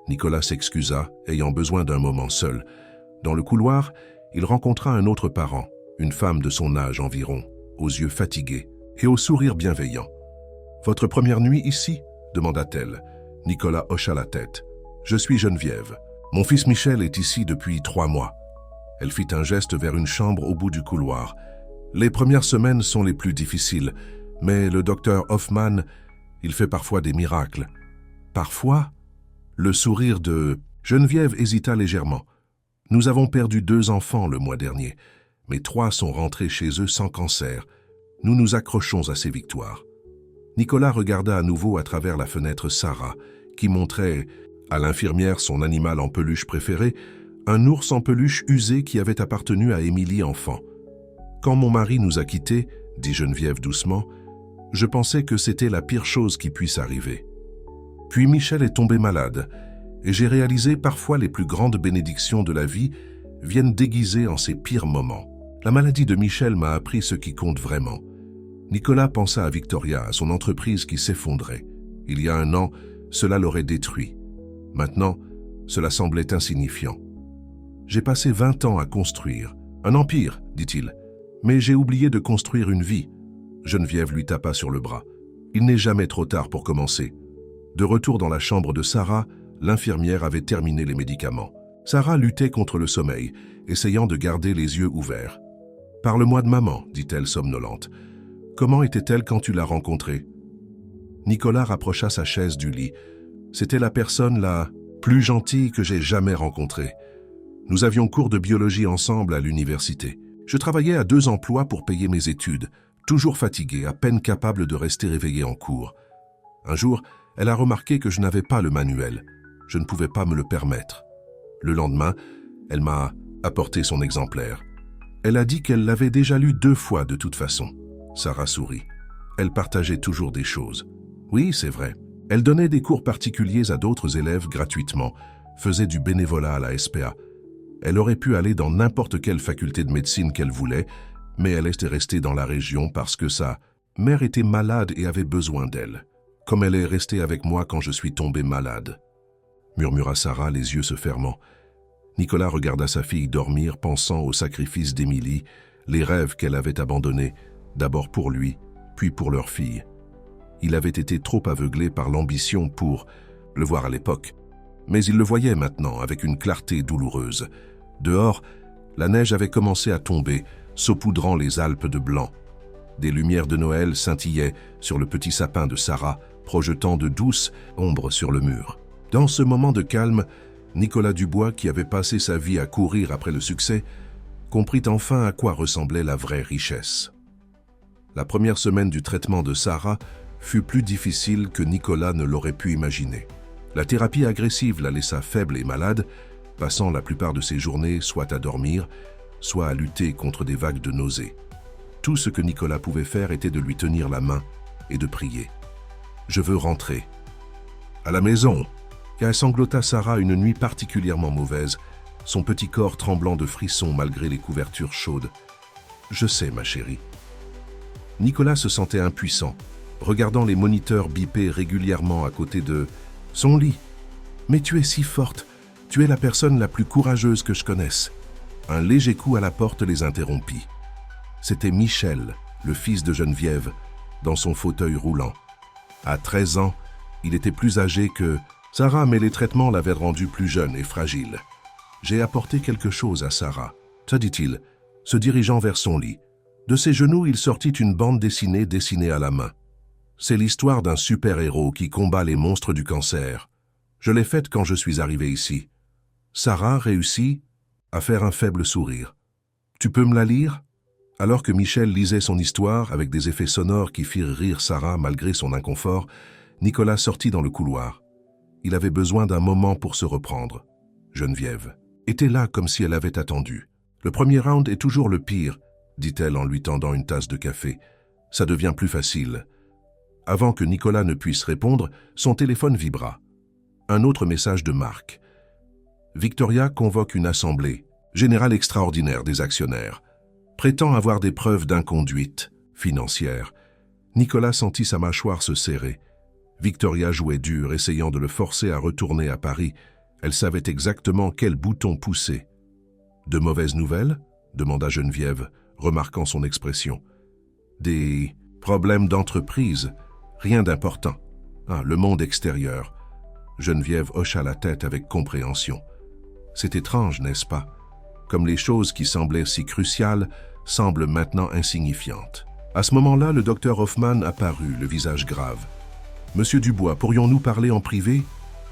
Nicolas s'excusa, ayant besoin d'un moment seul. Dans le couloir, il rencontra un autre parent, une femme de son âge environ, aux yeux fatigués et au sourire bienveillant. « Votre première nuit ici ?» demanda-t-elle. Nicolas hocha la tête. « Je suis Geneviève. Mon fils Michel est ici depuis 3 mois. » Elle fit un geste vers une chambre au bout du couloir. « Les premières semaines sont les plus difficiles, mais le docteur Hoffman, il fait parfois des miracles. » « Parfois ?» Le sourire de Geneviève hésita légèrement. « Nous avons perdu 2 enfants le mois dernier, mais 3 sont rentrés chez eux sans cancer. Nous nous accrochons à ces victoires. » Nicolas regarda à nouveau à travers la fenêtre Sarah, qui montrait à l'infirmière son animal en peluche préféré, un ours en peluche usé qui avait appartenu à Émilie enfant. « Quand mon mari nous a quittés, dit Geneviève doucement, je pensais que c'était la pire chose qui puisse arriver. Puis Michel est tombé malade, et j'ai réalisé parfois les plus grandes bénédictions de la vie viennent déguisées en ses pires moments. La maladie de Michel m'a appris ce qui compte vraiment. » Nicolas pensa à Victoria, à son entreprise qui s'effondrait. Il y a 1 an, cela l'aurait détruit. Maintenant, cela semblait insignifiant. « J'ai passé 20 ans à construire. Un empire, dit-il. Mais j'ai oublié de construire une vie. » Geneviève lui tapa sur le bras. « Il n'est jamais trop tard pour commencer. » De retour dans la chambre de Sarah, l'infirmière avait terminé les médicaments. Sarah luttait contre le sommeil, essayant de garder les yeux ouverts. « Parle-moi de maman, dit-elle somnolente. Comment était-elle quand tu l'as rencontrée ?» Nicolas rapprocha sa chaise du lit. C'était la personne la plus gentille que j'ai jamais rencontrée. Nous avions cours de biologie ensemble à l'université. Je travaillais à 2 emplois pour payer mes études, toujours fatigué, à peine capable de rester éveillé en cours. Un jour, elle a remarqué que je n'avais pas le manuel. Je ne pouvais pas me le permettre. Le lendemain, elle m'a apporté son exemplaire. Elle a dit qu'elle l'avait déjà lu 2 fois de toute façon. Sarah sourit. Elle partageait toujours des choses. Oui, c'est vrai. Elle donnait des cours particuliers à d'autres élèves gratuitement, faisait du bénévolat à la SPA. Elle aurait pu aller dans n'importe quelle faculté de médecine qu'elle voulait, mais elle était restée dans la région parce que sa mère était malade et avait besoin d'elle. Comme elle est restée avec moi quand je suis tombé malade, murmura Sarah, les yeux se fermant. Nicolas regarda sa fille dormir, pensant au sacrifice d'Émilie, les rêves qu'elle avait abandonnés, d'abord pour lui, puis pour leur fille. Il avait été trop aveuglé par l'ambition pour le voir à l'époque, mais il le voyait maintenant avec une clarté douloureuse. Dehors, la neige avait commencé à tomber, saupoudrant les Alpes de blanc. Des lumières de Noël scintillaient sur le petit sapin de Sarah, projetant de douces ombres sur le mur. Dans ce moment de calme, Nicolas Dubois, qui avait passé sa vie à courir après le succès, comprit enfin à quoi ressemblait la vraie richesse. La première semaine du traitement de Sarah fut plus difficile que Nicolas ne l'aurait pu imaginer. La thérapie agressive la laissa faible et malade, passant la plupart de ses journées soit à dormir, soit à lutter contre des vagues de nausées. Tout ce que Nicolas pouvait faire était de lui tenir la main et de prier. « Je veux rentrer. »« À la maison !» car sanglota Sarah une nuit particulièrement mauvaise, son petit corps tremblant de frissons malgré les couvertures chaudes. « Je sais, ma chérie. » Nicolas se sentait impuissant, regardant les moniteurs biper régulièrement à côté de son lit. « Mais tu es si forte, tu es la personne la plus courageuse que je connaisse. » Un léger coup à la porte les interrompit. C'était Michel, le fils de Geneviève, dans son fauteuil roulant. À 13 ans, Il était plus âgé que Sarah, mais les traitements l'avaient rendu plus jeune et fragile. « J'ai apporté quelque chose à Sarah », dit-il, se dirigeant vers son lit. De ses genoux, il sortit une bande dessinée à la main. C'est l'histoire d'un super-héros qui combat les monstres du cancer. Je l'ai faite quand je suis arrivé ici. Sarah réussit à faire un faible sourire. « Tu peux me la lire ?» Alors que Michel lisait son histoire avec des effets sonores qui firent rire Sarah malgré son inconfort, Nicolas sortit dans le couloir. Il avait besoin d'un moment pour se reprendre. Geneviève était là comme si elle avait attendu. « Le premier round est toujours le pire, » dit-elle en lui tendant une tasse de café. « Ça devient plus facile. » Avant que Nicolas ne puisse répondre, son téléphone vibra. Un autre message de Marc. Victoria convoque une assemblée générale extraordinaire des actionnaires. Prétend avoir des preuves d'inconduite financière. Nicolas sentit sa mâchoire se serrer. Victoria jouait dur, essayant de le forcer à retourner à Paris. Elle savait exactement quel bouton pousser. « De mauvaises nouvelles ?» demanda Geneviève, remarquant son expression. « Des problèmes d'entreprise, rien d'important. Ah, le monde extérieur. » Geneviève hocha la tête avec compréhension. C'est étrange, n'est-ce pas? Comme les choses qui semblaient si cruciales semblent maintenant insignifiantes. À ce moment-là, le docteur Hoffman apparut, le visage grave. « Monsieur Dubois, pourrions-nous parler en privé ?»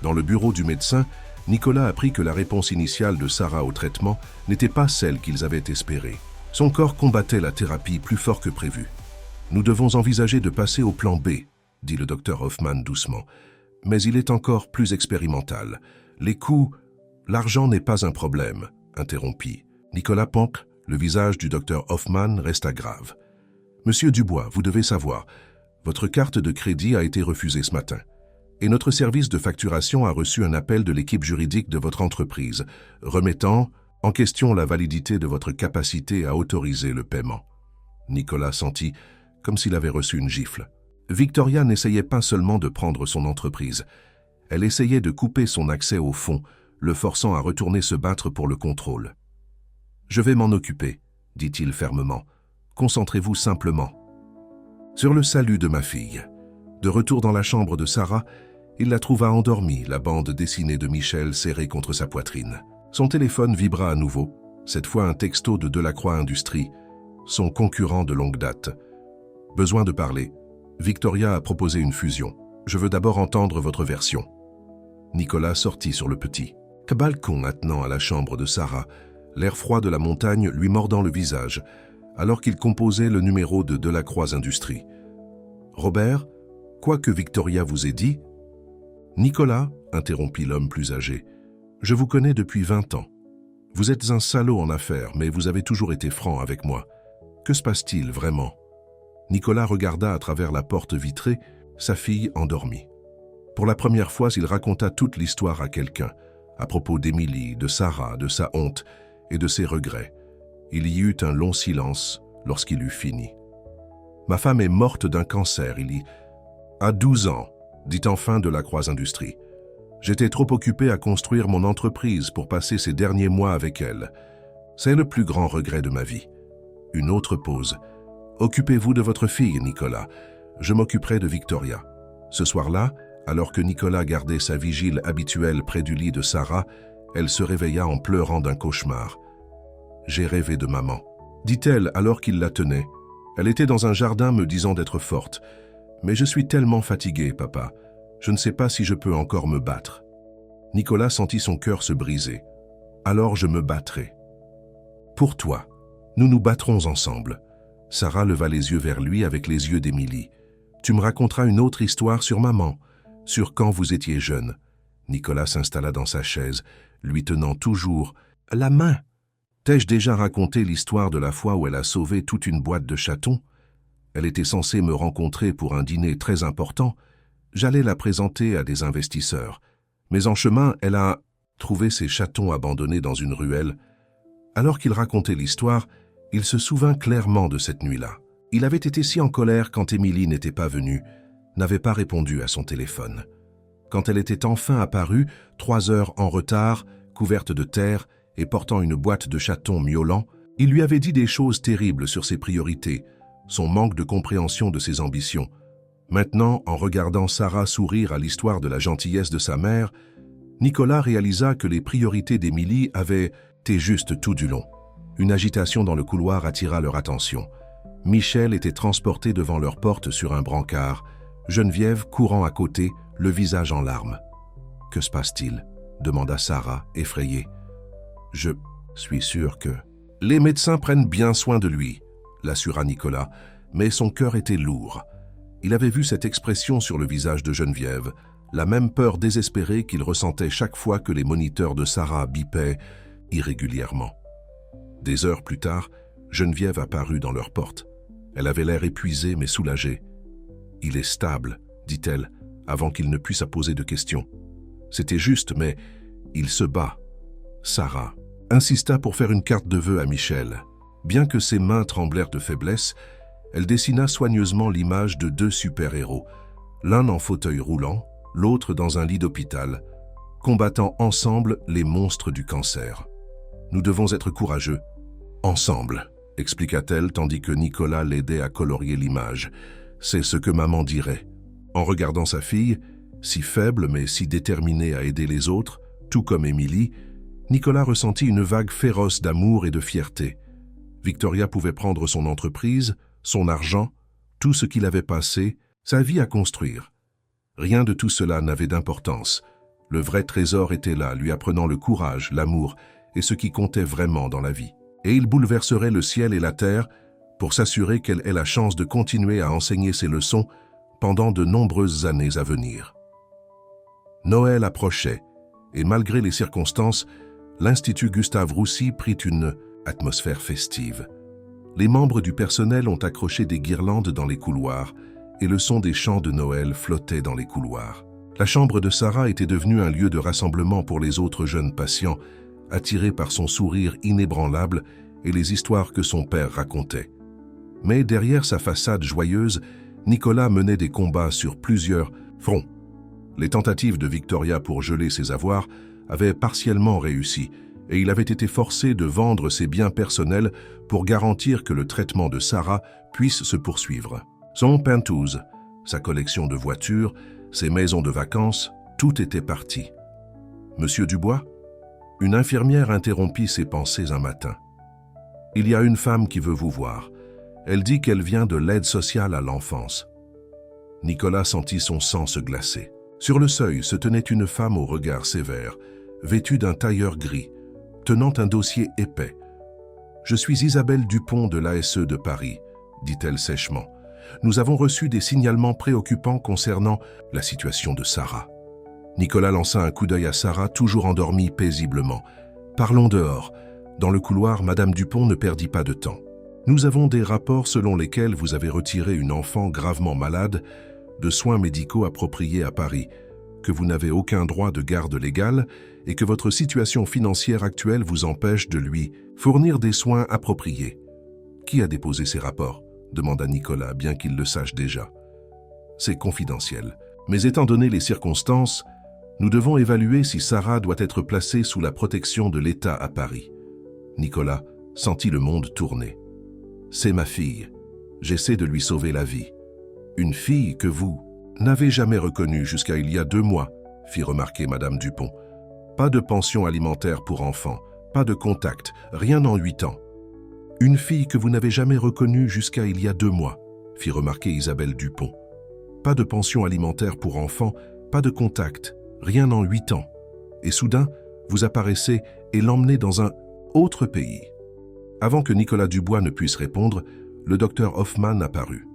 Dans le bureau du médecin, Nicolas apprit que la réponse initiale de Sarah au traitement n'était pas celle qu'ils avaient espérée. Son corps combattait la thérapie plus fort que prévu. « Nous devons envisager de passer au plan B, » dit le docteur Hoffman doucement. « Mais il est encore plus expérimental. Les coûts... L'argent n'est pas un problème, » interrompit. Nicolas Ponck, le visage du docteur Hoffman resta grave. « Monsieur Dubois, vous devez savoir, votre carte de crédit a été refusée ce matin. Et notre service de facturation a reçu un appel de l'équipe juridique de votre entreprise, remettant en question la validité de votre capacité à autoriser le paiement. » Nicolas sentit comme s'il avait reçu une gifle. Victoria n'essayait pas seulement de prendre son entreprise. Elle essayait de couper son accès au fonds, le forçant à retourner se battre pour le contrôle. « Je vais m'en occuper, » dit-il fermement. « Concentrez-vous simplement. » Sur le salut de ma fille. De retour dans la chambre de Sarah, il la trouva endormie, la bande dessinée de Michel serrée contre sa poitrine. Son téléphone vibra à nouveau, cette fois un texto de Delacroix Industries, son concurrent de longue date. « Besoin de parler. Victoria a proposé une fusion. Je veux d'abord entendre votre version. » Nicolas sortit sur le petit. Balcon maintenant à la chambre de Sarah, l'air froid de la montagne lui mordant le visage, alors qu'il composait le numéro de Delacroix Industries. « Robert, quoi que Victoria vous ait dit ?»« Nicolas, interrompit l'homme plus âgé, je vous connais depuis 20 ans. Vous êtes un salaud en affaires, mais vous avez toujours été franc avec moi. Que se passe-t-il vraiment ?» Nicolas regarda à travers la porte vitrée sa fille endormie. Pour la première fois, il raconta toute l'histoire à quelqu'un, à propos d'Émilie, de Sarah, de sa honte et de ses regrets. Il y eut un long silence lorsqu'il eut fini. « Ma femme est morte d'un cancer, il y a 12 ans, dit enfin Delacroix Industries. J'étais trop occupé à construire mon entreprise pour passer ces derniers mois avec elle. C'est le plus grand regret de ma vie. » Une autre pause. « Occupez-vous de votre fille, Nicolas. Je m'occuperai de Victoria. » Ce soir-là, alors que Nicolas gardait sa vigile habituelle près du lit de Sarah, elle se réveilla en pleurant d'un cauchemar. « J'ai rêvé de maman, » dit-elle alors qu'il la tenait. Elle était dans un jardin me disant d'être forte. « Mais je suis tellement fatiguée, papa. Je ne sais pas si je peux encore me battre. » Nicolas sentit son cœur se briser. « Alors je me battrai. »« Pour toi, nous nous battrons ensemble. » Sarah leva les yeux vers lui avec les yeux d'Émilie. « Tu me raconteras une autre histoire sur maman, sur quand vous étiez jeune. » Nicolas s'installa dans sa chaise, lui tenant toujours la main. « T'ai-je déjà raconté l'histoire de la fois où elle a sauvé toute une boîte de chatons? Elle était censée me rencontrer pour un dîner très important. J'allais la présenter à des investisseurs. Mais en chemin, elle a trouvé ses chatons abandonnés dans une ruelle. Alors qu'il racontait l'histoire, il se souvint clairement de cette nuit-là. Il avait été si en colère quand Émilie n'était pas venue, n'avait pas répondu à son téléphone. Quand elle était enfin apparue, 3 heures en retard, couverte de terre et portant une boîte de chatons miaulants, il lui avait dit des choses terribles sur ses priorités, son manque de compréhension de ses ambitions. Maintenant, en regardant Sarah sourire à l'histoire de la gentillesse de sa mère, Nicolas réalisa que les priorités d'Émilie avaient été justes tout du long. Une agitation dans le couloir attira leur attention. Michel était transporté devant leur porte sur un brancard, Geneviève courant à côté, le visage en larmes. « Que se passe-t-il » demanda Sarah, effrayée. « Je suis sûr que... » « Les médecins prennent bien soin de lui, » l'assura Nicolas, mais son cœur était lourd. Il avait vu cette expression sur le visage de Geneviève, la même peur désespérée qu'il ressentait chaque fois que les moniteurs de Sarah bipaient irrégulièrement. Des heures plus tard, Geneviève apparut dans leur porte. Elle avait l'air épuisée mais soulagée. « Il est stable, » dit-elle, avant qu'il ne puisse poser de questions. C'était juste, mais il se bat. Sarah insista pour faire une carte de vœux à Michel. Bien que ses mains tremblèrent de faiblesse, elle dessina soigneusement l'image de deux super-héros, l'un en fauteuil roulant, l'autre dans un lit d'hôpital, combattant ensemble les monstres du cancer. « Nous devons être courageux. Ensemble, » expliqua-t-elle tandis que Nicolas l'aidait à colorier l'image. « C'est ce que maman dirait. » En regardant sa fille, si faible mais si déterminée à aider les autres, tout comme Émilie, Nicolas ressentit une vague féroce d'amour et de fierté. Victoria pouvait prendre son entreprise, son argent, tout ce qu'il avait passé, sa vie à construire. Rien de tout cela n'avait d'importance. Le vrai trésor était là, lui apprenant le courage, l'amour et ce qui comptait vraiment dans la vie. Et il bouleverserait le ciel et la terre pour s'assurer qu'elle ait la chance de continuer à enseigner ses leçons pendant de nombreuses années à venir. Noël approchait, et malgré les circonstances, l'Institut Gustave-Roussy prit une atmosphère festive. Les membres du personnel ont accroché des guirlandes dans les couloirs et le son des chants de Noël flottait dans les couloirs. La chambre de Sarah était devenue un lieu de rassemblement pour les autres jeunes patients, attirés par son sourire inébranlable et les histoires que son père racontait. Mais derrière sa façade joyeuse, Nicolas menait des combats sur plusieurs fronts. Les tentatives de Victoria pour geler ses avoirs avaient partiellement réussi et il avait été forcé de vendre ses biens personnels pour garantir que le traitement de Sarah puisse se poursuivre. Son penthouse, sa collection de voitures, ses maisons de vacances, tout était parti. « Monsieur Dubois ?» Une infirmière interrompit ses pensées un matin. « Il y a une femme qui veut vous voir. Elle dit qu'elle vient de l'aide sociale à l'enfance. » Nicolas sentit son sang se glacer. Sur le seuil se tenait une femme au regard sévère, vêtue d'un tailleur gris, tenant un dossier épais. « Je suis Isabelle Dupont de l'ASE de Paris, » dit-elle sèchement. « Nous avons reçu des signalements préoccupants concernant la situation de Sarah. » Nicolas lança un coup d'œil à Sarah, toujours endormie paisiblement. « Parlons dehors. » Dans le couloir, Madame Dupont ne perdit pas de temps. « Nous avons des rapports selon lesquels vous avez retiré une enfant gravement malade de soins médicaux appropriés à Paris, que vous n'avez aucun droit de garde légale et que votre situation financière actuelle vous empêche de lui fournir des soins appropriés. » « Qui a déposé ces rapports ?» demanda Nicolas, bien qu'il le sache déjà. « C'est confidentiel. Mais étant donné les circonstances, nous devons évaluer si Sarah doit être placée sous la protection de l'État à Paris. » Nicolas sentit le monde tourner. « C'est ma fille. J'essaie de lui sauver la vie. » « Une fille que vous n'avez jamais reconnue jusqu'à il y a 2 mois, » fit remarquer Madame Dupont. « Pas de pension alimentaire pour enfants, pas de contact, rien en 8 ans. »« Une fille que vous n'avez jamais reconnue jusqu'à il y a 2 mois, » fit remarquer Isabelle Dupont. « Pas de pension alimentaire pour enfants, pas de contact, rien en 8 ans. Et soudain, vous apparaissez et l'emmenez dans un autre pays. » Avant que Nicolas Dubois ne puisse répondre, le docteur Hoffman apparut.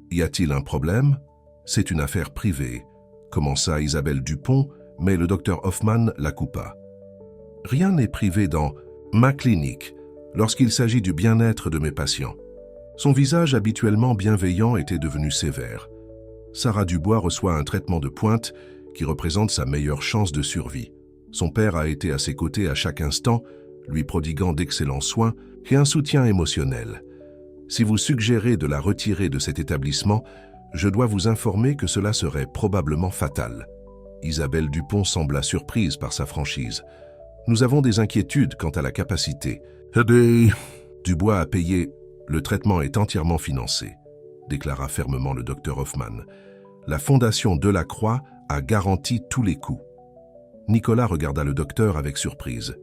« Y a-t-il un problème ? C'est une affaire privée, » commença Isabelle Dupont, mais le docteur Hoffman la coupa. « Rien n'est privé dans ma clinique lorsqu'il s'agit du bien-être de mes patients. » Son visage habituellement bienveillant était devenu sévère. Sarah Dubois reçoit un traitement de pointe qui représente sa meilleure chance de survie. Son père a été à ses côtés à chaque instant, lui prodiguant d'excellents soins et un soutien émotionnel. Si vous suggérez de la retirer de cet établissement, je dois vous informer que cela serait probablement fatal. » Isabelle Dupont sembla surprise par sa franchise. « Nous avons des inquiétudes quant à la capacité. » Dubois a payé. « Le traitement est entièrement financé, » déclara fermement le docteur Hoffman. La fondation Delacroix a garanti tous les coups. Nicolas regarda le docteur avec surprise.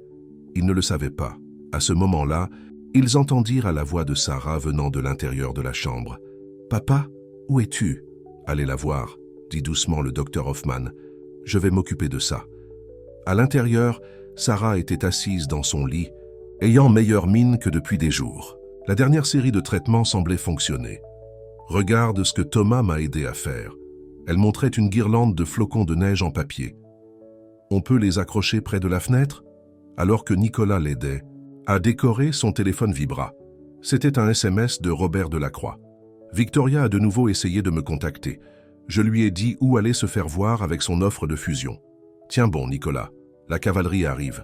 Il ne le savait pas. À ce moment-là, ils entendirent à la voix de Sarah venant de l'intérieur de la chambre. « Papa, où es-tu » ?»« Allez la voir, » dit doucement le docteur Hoffman. « Je vais m'occuper de ça. » À l'intérieur, Sarah était assise dans son lit, ayant meilleure mine que depuis des jours. La dernière série de traitements semblait fonctionner. « Regarde ce que Thomas m'a aidé à faire. » Elle montrait une guirlande de flocons de neige en papier. « On peut les accrocher près de la fenêtre ?» Alors que Nicolas l'aidait, à décorer, son téléphone vibra. C'était un SMS de Robert Delacroix. Victoria a de nouveau essayé de me contacter. Je lui ai dit où aller se faire voir avec son offre de fusion. Tiens bon, Nicolas, la cavalerie arrive.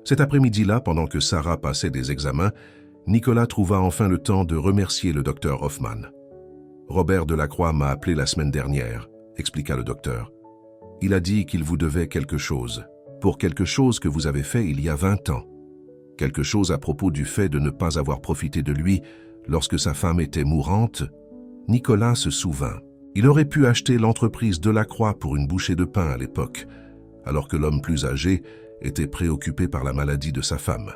Cet après-midi-là, pendant que Sarah passait des examens, Nicolas trouva enfin le temps de remercier le docteur Hoffman. Robert Delacroix m'a appelé la semaine dernière, expliqua le docteur. Il a dit qu'il vous devait quelque chose, pour quelque chose que vous avez fait il y a 20 ans. Quelque chose à propos du fait de ne pas avoir profité de lui lorsque sa femme était mourante. Nicolas se souvint. Il aurait pu acheter l'entreprise Delacroix pour une bouchée de pain à l'époque, alors que l'homme plus âgé était préoccupé par la maladie de sa femme.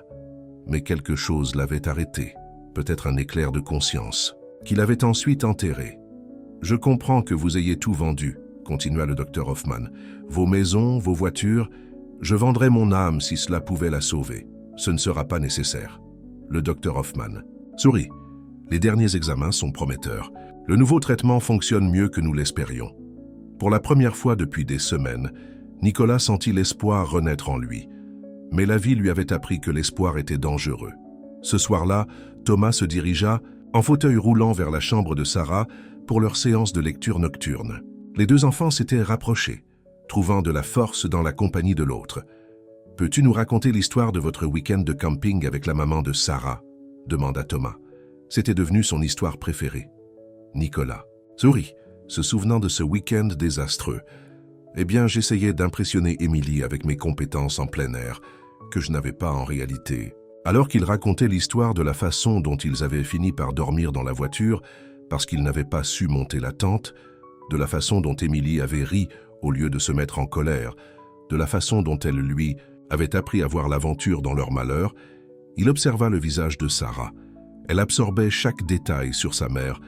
Mais quelque chose l'avait arrêté, peut-être un éclair de conscience, qu'il avait ensuite enterré. « Je comprends que vous ayez tout vendu, » continua le docteur Hoffman. « Vos maisons, vos voitures, je vendrai mon âme si cela pouvait la sauver. Ce ne sera pas nécessaire. » Le docteur Hoffman sourit. « Les derniers examens sont prometteurs. Le nouveau traitement fonctionne mieux que nous l'espérions. » Pour la première fois depuis des semaines, Nicolas sentit l'espoir renaître en lui. Mais la vie lui avait appris que l'espoir était dangereux. Ce soir-là, Thomas se dirigea, en fauteuil roulant, vers la chambre de Sarah pour leur séance de lecture nocturne. Les deux enfants s'étaient rapprochés, trouvant de la force dans la compagnie de l'autre. « Peux-tu nous raconter l'histoire de votre week-end de camping avec la maman de Sarah ?» demanda Thomas. C'était devenu son histoire préférée. Nicolas sourit, se souvenant de ce week-end désastreux. « Eh bien, j'essayais d'impressionner Émilie avec mes compétences en plein air, que je n'avais pas en réalité. » Alors qu'il racontait l'histoire de la façon dont ils avaient fini par dormir dans la voiture parce qu'ils n'avaient pas su monter la tente, de la façon dont Émilie avait ri au lieu de se mettre en colère, de la façon dont elle, lui, avait appris à voir l'aventure dans leur malheur, il observa le visage de Sarah. Elle absorbait chaque détail sur sa mère,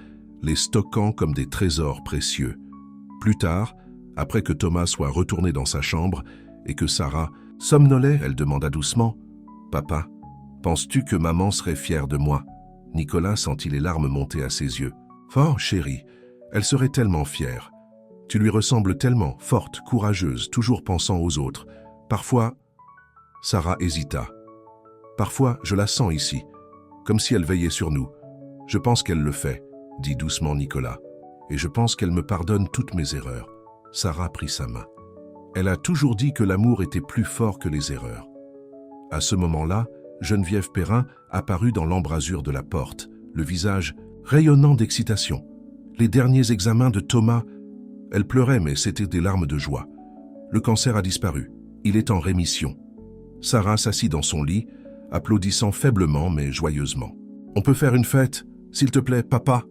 les stockant comme des trésors précieux. Plus tard, après que Thomas soit retourné dans sa chambre et que Sarah somnolait, elle demanda doucement « Papa, penses-tu que maman serait fière de moi ?» Nicolas sentit les larmes monter à ses yeux. « Oh, chérie, elle serait tellement fière. Tu lui ressembles tellement, forte, courageuse, toujours pensant aux autres. Parfois... » Sarah hésita. « Parfois, je la sens ici, comme si elle veillait sur nous. Je pense qu'elle le fait, » dit doucement Nicolas. « Et je pense qu'elle me pardonne toutes mes erreurs. » Sarah prit sa main. Elle a toujours dit que l'amour était plus fort que les erreurs. À ce moment-là, Geneviève Perrin apparut dans l'embrasure de la porte, le visage rayonnant d'excitation. Les derniers examens de Thomas, elle pleurait, mais c'était des larmes de joie. Le cancer a disparu. Il est en rémission. Sarah s'assit dans son lit, applaudissant faiblement mais joyeusement. « On peut faire une fête, s'il te plaît, papa ?»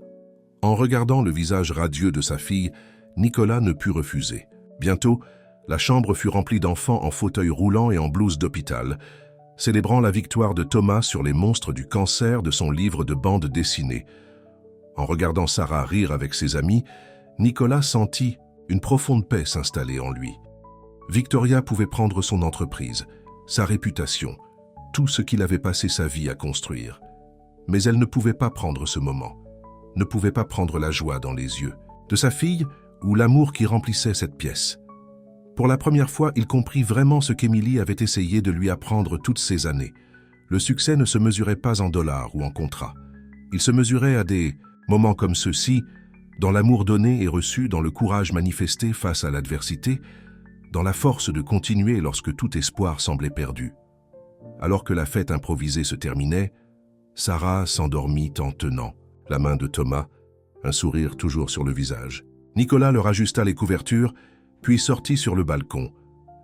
En regardant le visage radieux de sa fille, Nicolas ne put refuser. Bientôt, la chambre fut remplie d'enfants en fauteuil roulant et en blouse d'hôpital, célébrant la victoire de Thomas sur les monstres du cancer de son livre de bande dessinée. En regardant Sarah rire avec ses amis, Nicolas sentit une profonde paix s'installer en lui. Victoria pouvait prendre son entreprise, sa réputation, tout ce qu'il avait passé sa vie à construire. Mais elle ne pouvait pas prendre ce moment, ne pouvait pas prendre la joie dans les yeux de sa fille ou l'amour qui remplissait cette pièce. Pour la première fois, il comprit vraiment ce qu'Émilie avait essayé de lui apprendre toutes ces années. Le succès ne se mesurait pas en dollars ou en contrats. Il se mesurait à des moments comme ceux-ci, dans l'amour donné et reçu, dans le courage manifesté face à l'adversité, dans la force de continuer lorsque tout espoir semblait perdu. Alors que la fête improvisée se terminait, Sarah s'endormit en tenant la main de Thomas, un sourire toujours sur le visage. Nicolas leur ajusta les couvertures, puis sortit sur le balcon.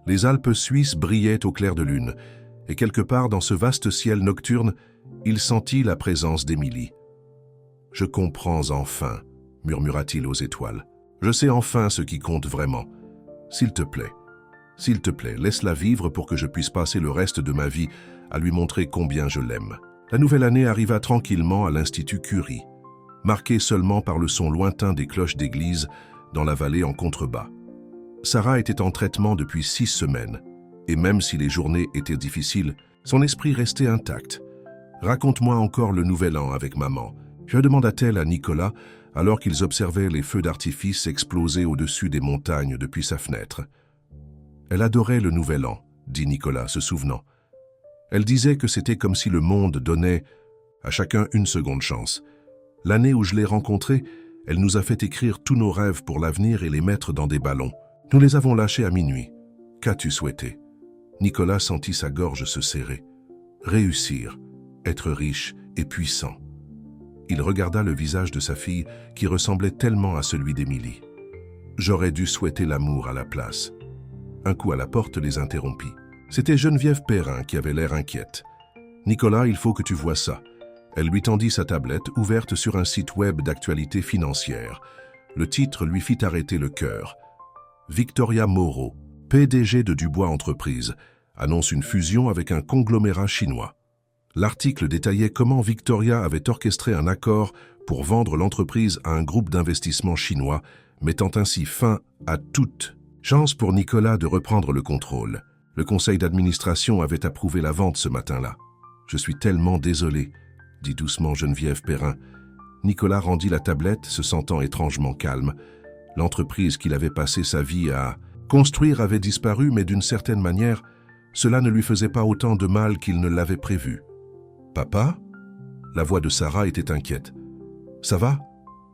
Les Alpes suisses brillaient au clair de lune, et quelque part dans ce vaste ciel nocturne, il sentit la présence d'Émilie. « Je comprends enfin », murmura-t-il aux étoiles. Je sais enfin ce qui compte vraiment. S'il te plaît, laisse-la vivre pour que je puisse passer le reste de ma vie à lui montrer combien je l'aime. » La nouvelle année arriva tranquillement à l'Institut Curie, marquée seulement par le son lointain des cloches d'église dans la vallée en contrebas. Sarah était en traitement depuis 6 semaines, et même si les journées étaient difficiles, son esprit restait intact. « Raconte-moi encore le nouvel an avec maman », demanda-t-elle à Nicolas alors qu'ils observaient les feux d'artifice exploser au-dessus des montagnes depuis sa fenêtre. Elle adorait le nouvel an, dit Nicolas, se souvenant. Elle disait que c'était comme si le monde donnait à chacun une seconde chance. L'année où je l'ai rencontrée, elle nous a fait écrire tous nos rêves pour l'avenir et les mettre dans des ballons. Nous les avons lâchés à minuit. Qu'as-tu souhaité? Nicolas sentit sa gorge se serrer. Réussir, être riche et puissant. Il regarda le visage de sa fille qui ressemblait tellement à celui d'Émilie. J'aurais dû souhaiter l'amour à la place. Un coup à la porte les interrompit. C'était Geneviève Perrin qui avait l'air inquiète. « Nicolas, il faut que tu vois ça. » Elle lui tendit sa tablette ouverte sur un site web d'actualité financière. Le titre lui fit arrêter le cœur. Victoria Moreau, PDG de Dubois Entreprises, annonce une fusion avec un conglomérat chinois. L'article détaillait comment Victoria avait orchestré un accord pour vendre l'entreprise à un groupe d'investissement chinois, mettant ainsi fin à toute chance pour Nicolas de reprendre le contrôle. Le conseil d'administration avait approuvé la vente ce matin-là. « Je suis tellement désolé », dit doucement Geneviève Perrin. Nicolas rendit la tablette, se sentant étrangement calme. L'entreprise qu'il avait passé sa vie à construire avait disparu, mais d'une certaine manière, cela ne lui faisait pas autant de mal qu'il ne l'avait prévu. « Papa ?» La voix de Sarah était inquiète. « Ça va ?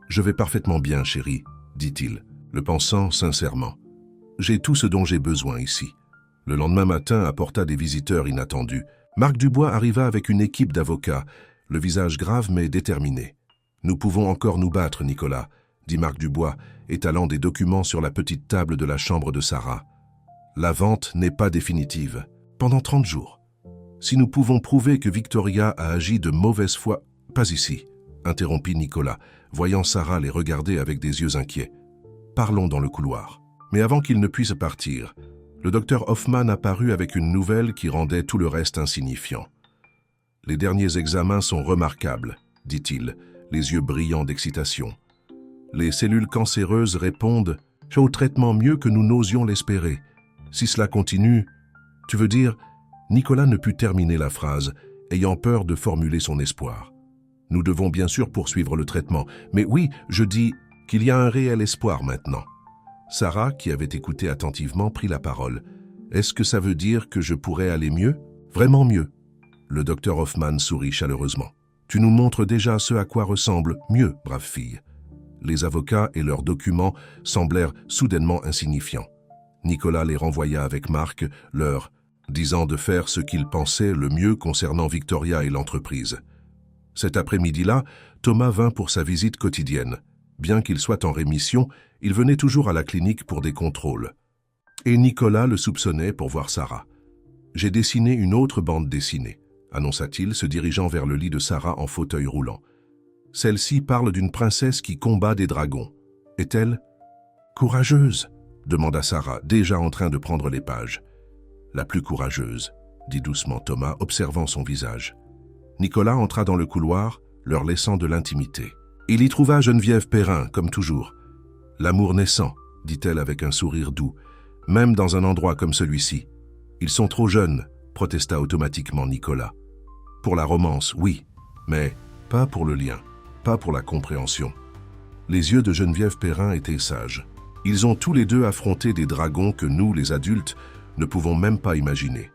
Je vais parfaitement bien, chérie, » dit-il, le pensant sincèrement. « J'ai tout ce dont j'ai besoin ici. » Le lendemain matin apporta des visiteurs inattendus. Marc Dubois arriva avec une équipe d'avocats, le visage grave mais déterminé. « Nous pouvons encore nous battre, Nicolas, » dit Marc Dubois, étalant des documents sur la petite table de la chambre de Sarah. « La vente n'est pas définitive. Pendant 30 jours. Si nous pouvons prouver que Victoria a agi de mauvaise foi... »« Pas ici, » interrompit Nicolas, voyant Sarah les regarder avec des yeux inquiets. « Parlons dans le couloir. » Mais avant qu'il ne puisse partir, le docteur Hoffman apparut avec une nouvelle qui rendait tout le reste insignifiant. « Les derniers examens sont remarquables, » dit-il, les yeux brillants d'excitation. « Les cellules cancéreuses répondent au traitement mieux que nous n'osions l'espérer. Si cela continue, tu veux dire... » Nicolas ne put terminer la phrase, ayant peur de formuler son espoir. « Nous devons bien sûr poursuivre le traitement, mais oui, je dis qu'il y a un réel espoir maintenant. » Sarah, qui avait écouté attentivement, prit la parole. « Est-ce que ça veut dire que je pourrais aller mieux? Vraiment mieux ?» Le docteur Hoffman sourit chaleureusement. « Tu nous montres déjà ce à quoi ressemble mieux, brave fille. » Les avocats et leurs documents semblèrent soudainement insignifiants. Nicolas les renvoya avec Marc, leur disant de faire ce qu'il pensait le mieux concernant Victoria et l'entreprise. Cet après-midi-là, Thomas vint pour sa visite quotidienne. Bien qu'il soit en rémission, il venait toujours à la clinique pour des contrôles. Et Nicolas le soupçonnait pour voir Sarah. « J'ai dessiné une autre bande dessinée », annonça-t-il, se dirigeant vers le lit de Sarah en fauteuil roulant. « Celle-ci parle d'une princesse qui combat des dragons. Est-elle courageuse ?» demanda Sarah, déjà en train de prendre les pages. « La plus courageuse », dit doucement Thomas, observant son visage. Nicolas entra dans le couloir, leur laissant de l'intimité. Il y trouva Geneviève Perrin, comme toujours. « L'amour naissant », dit-elle avec un sourire doux, « même dans un endroit comme celui-ci. »« Ils sont trop jeunes », protesta automatiquement Nicolas. « Pour la romance, oui, mais pas pour le lien, pas pour la compréhension. » Les yeux de Geneviève Perrin étaient sages. Ils ont tous les deux affronté des dragons que nous, les adultes, ne pouvons même pas imaginer.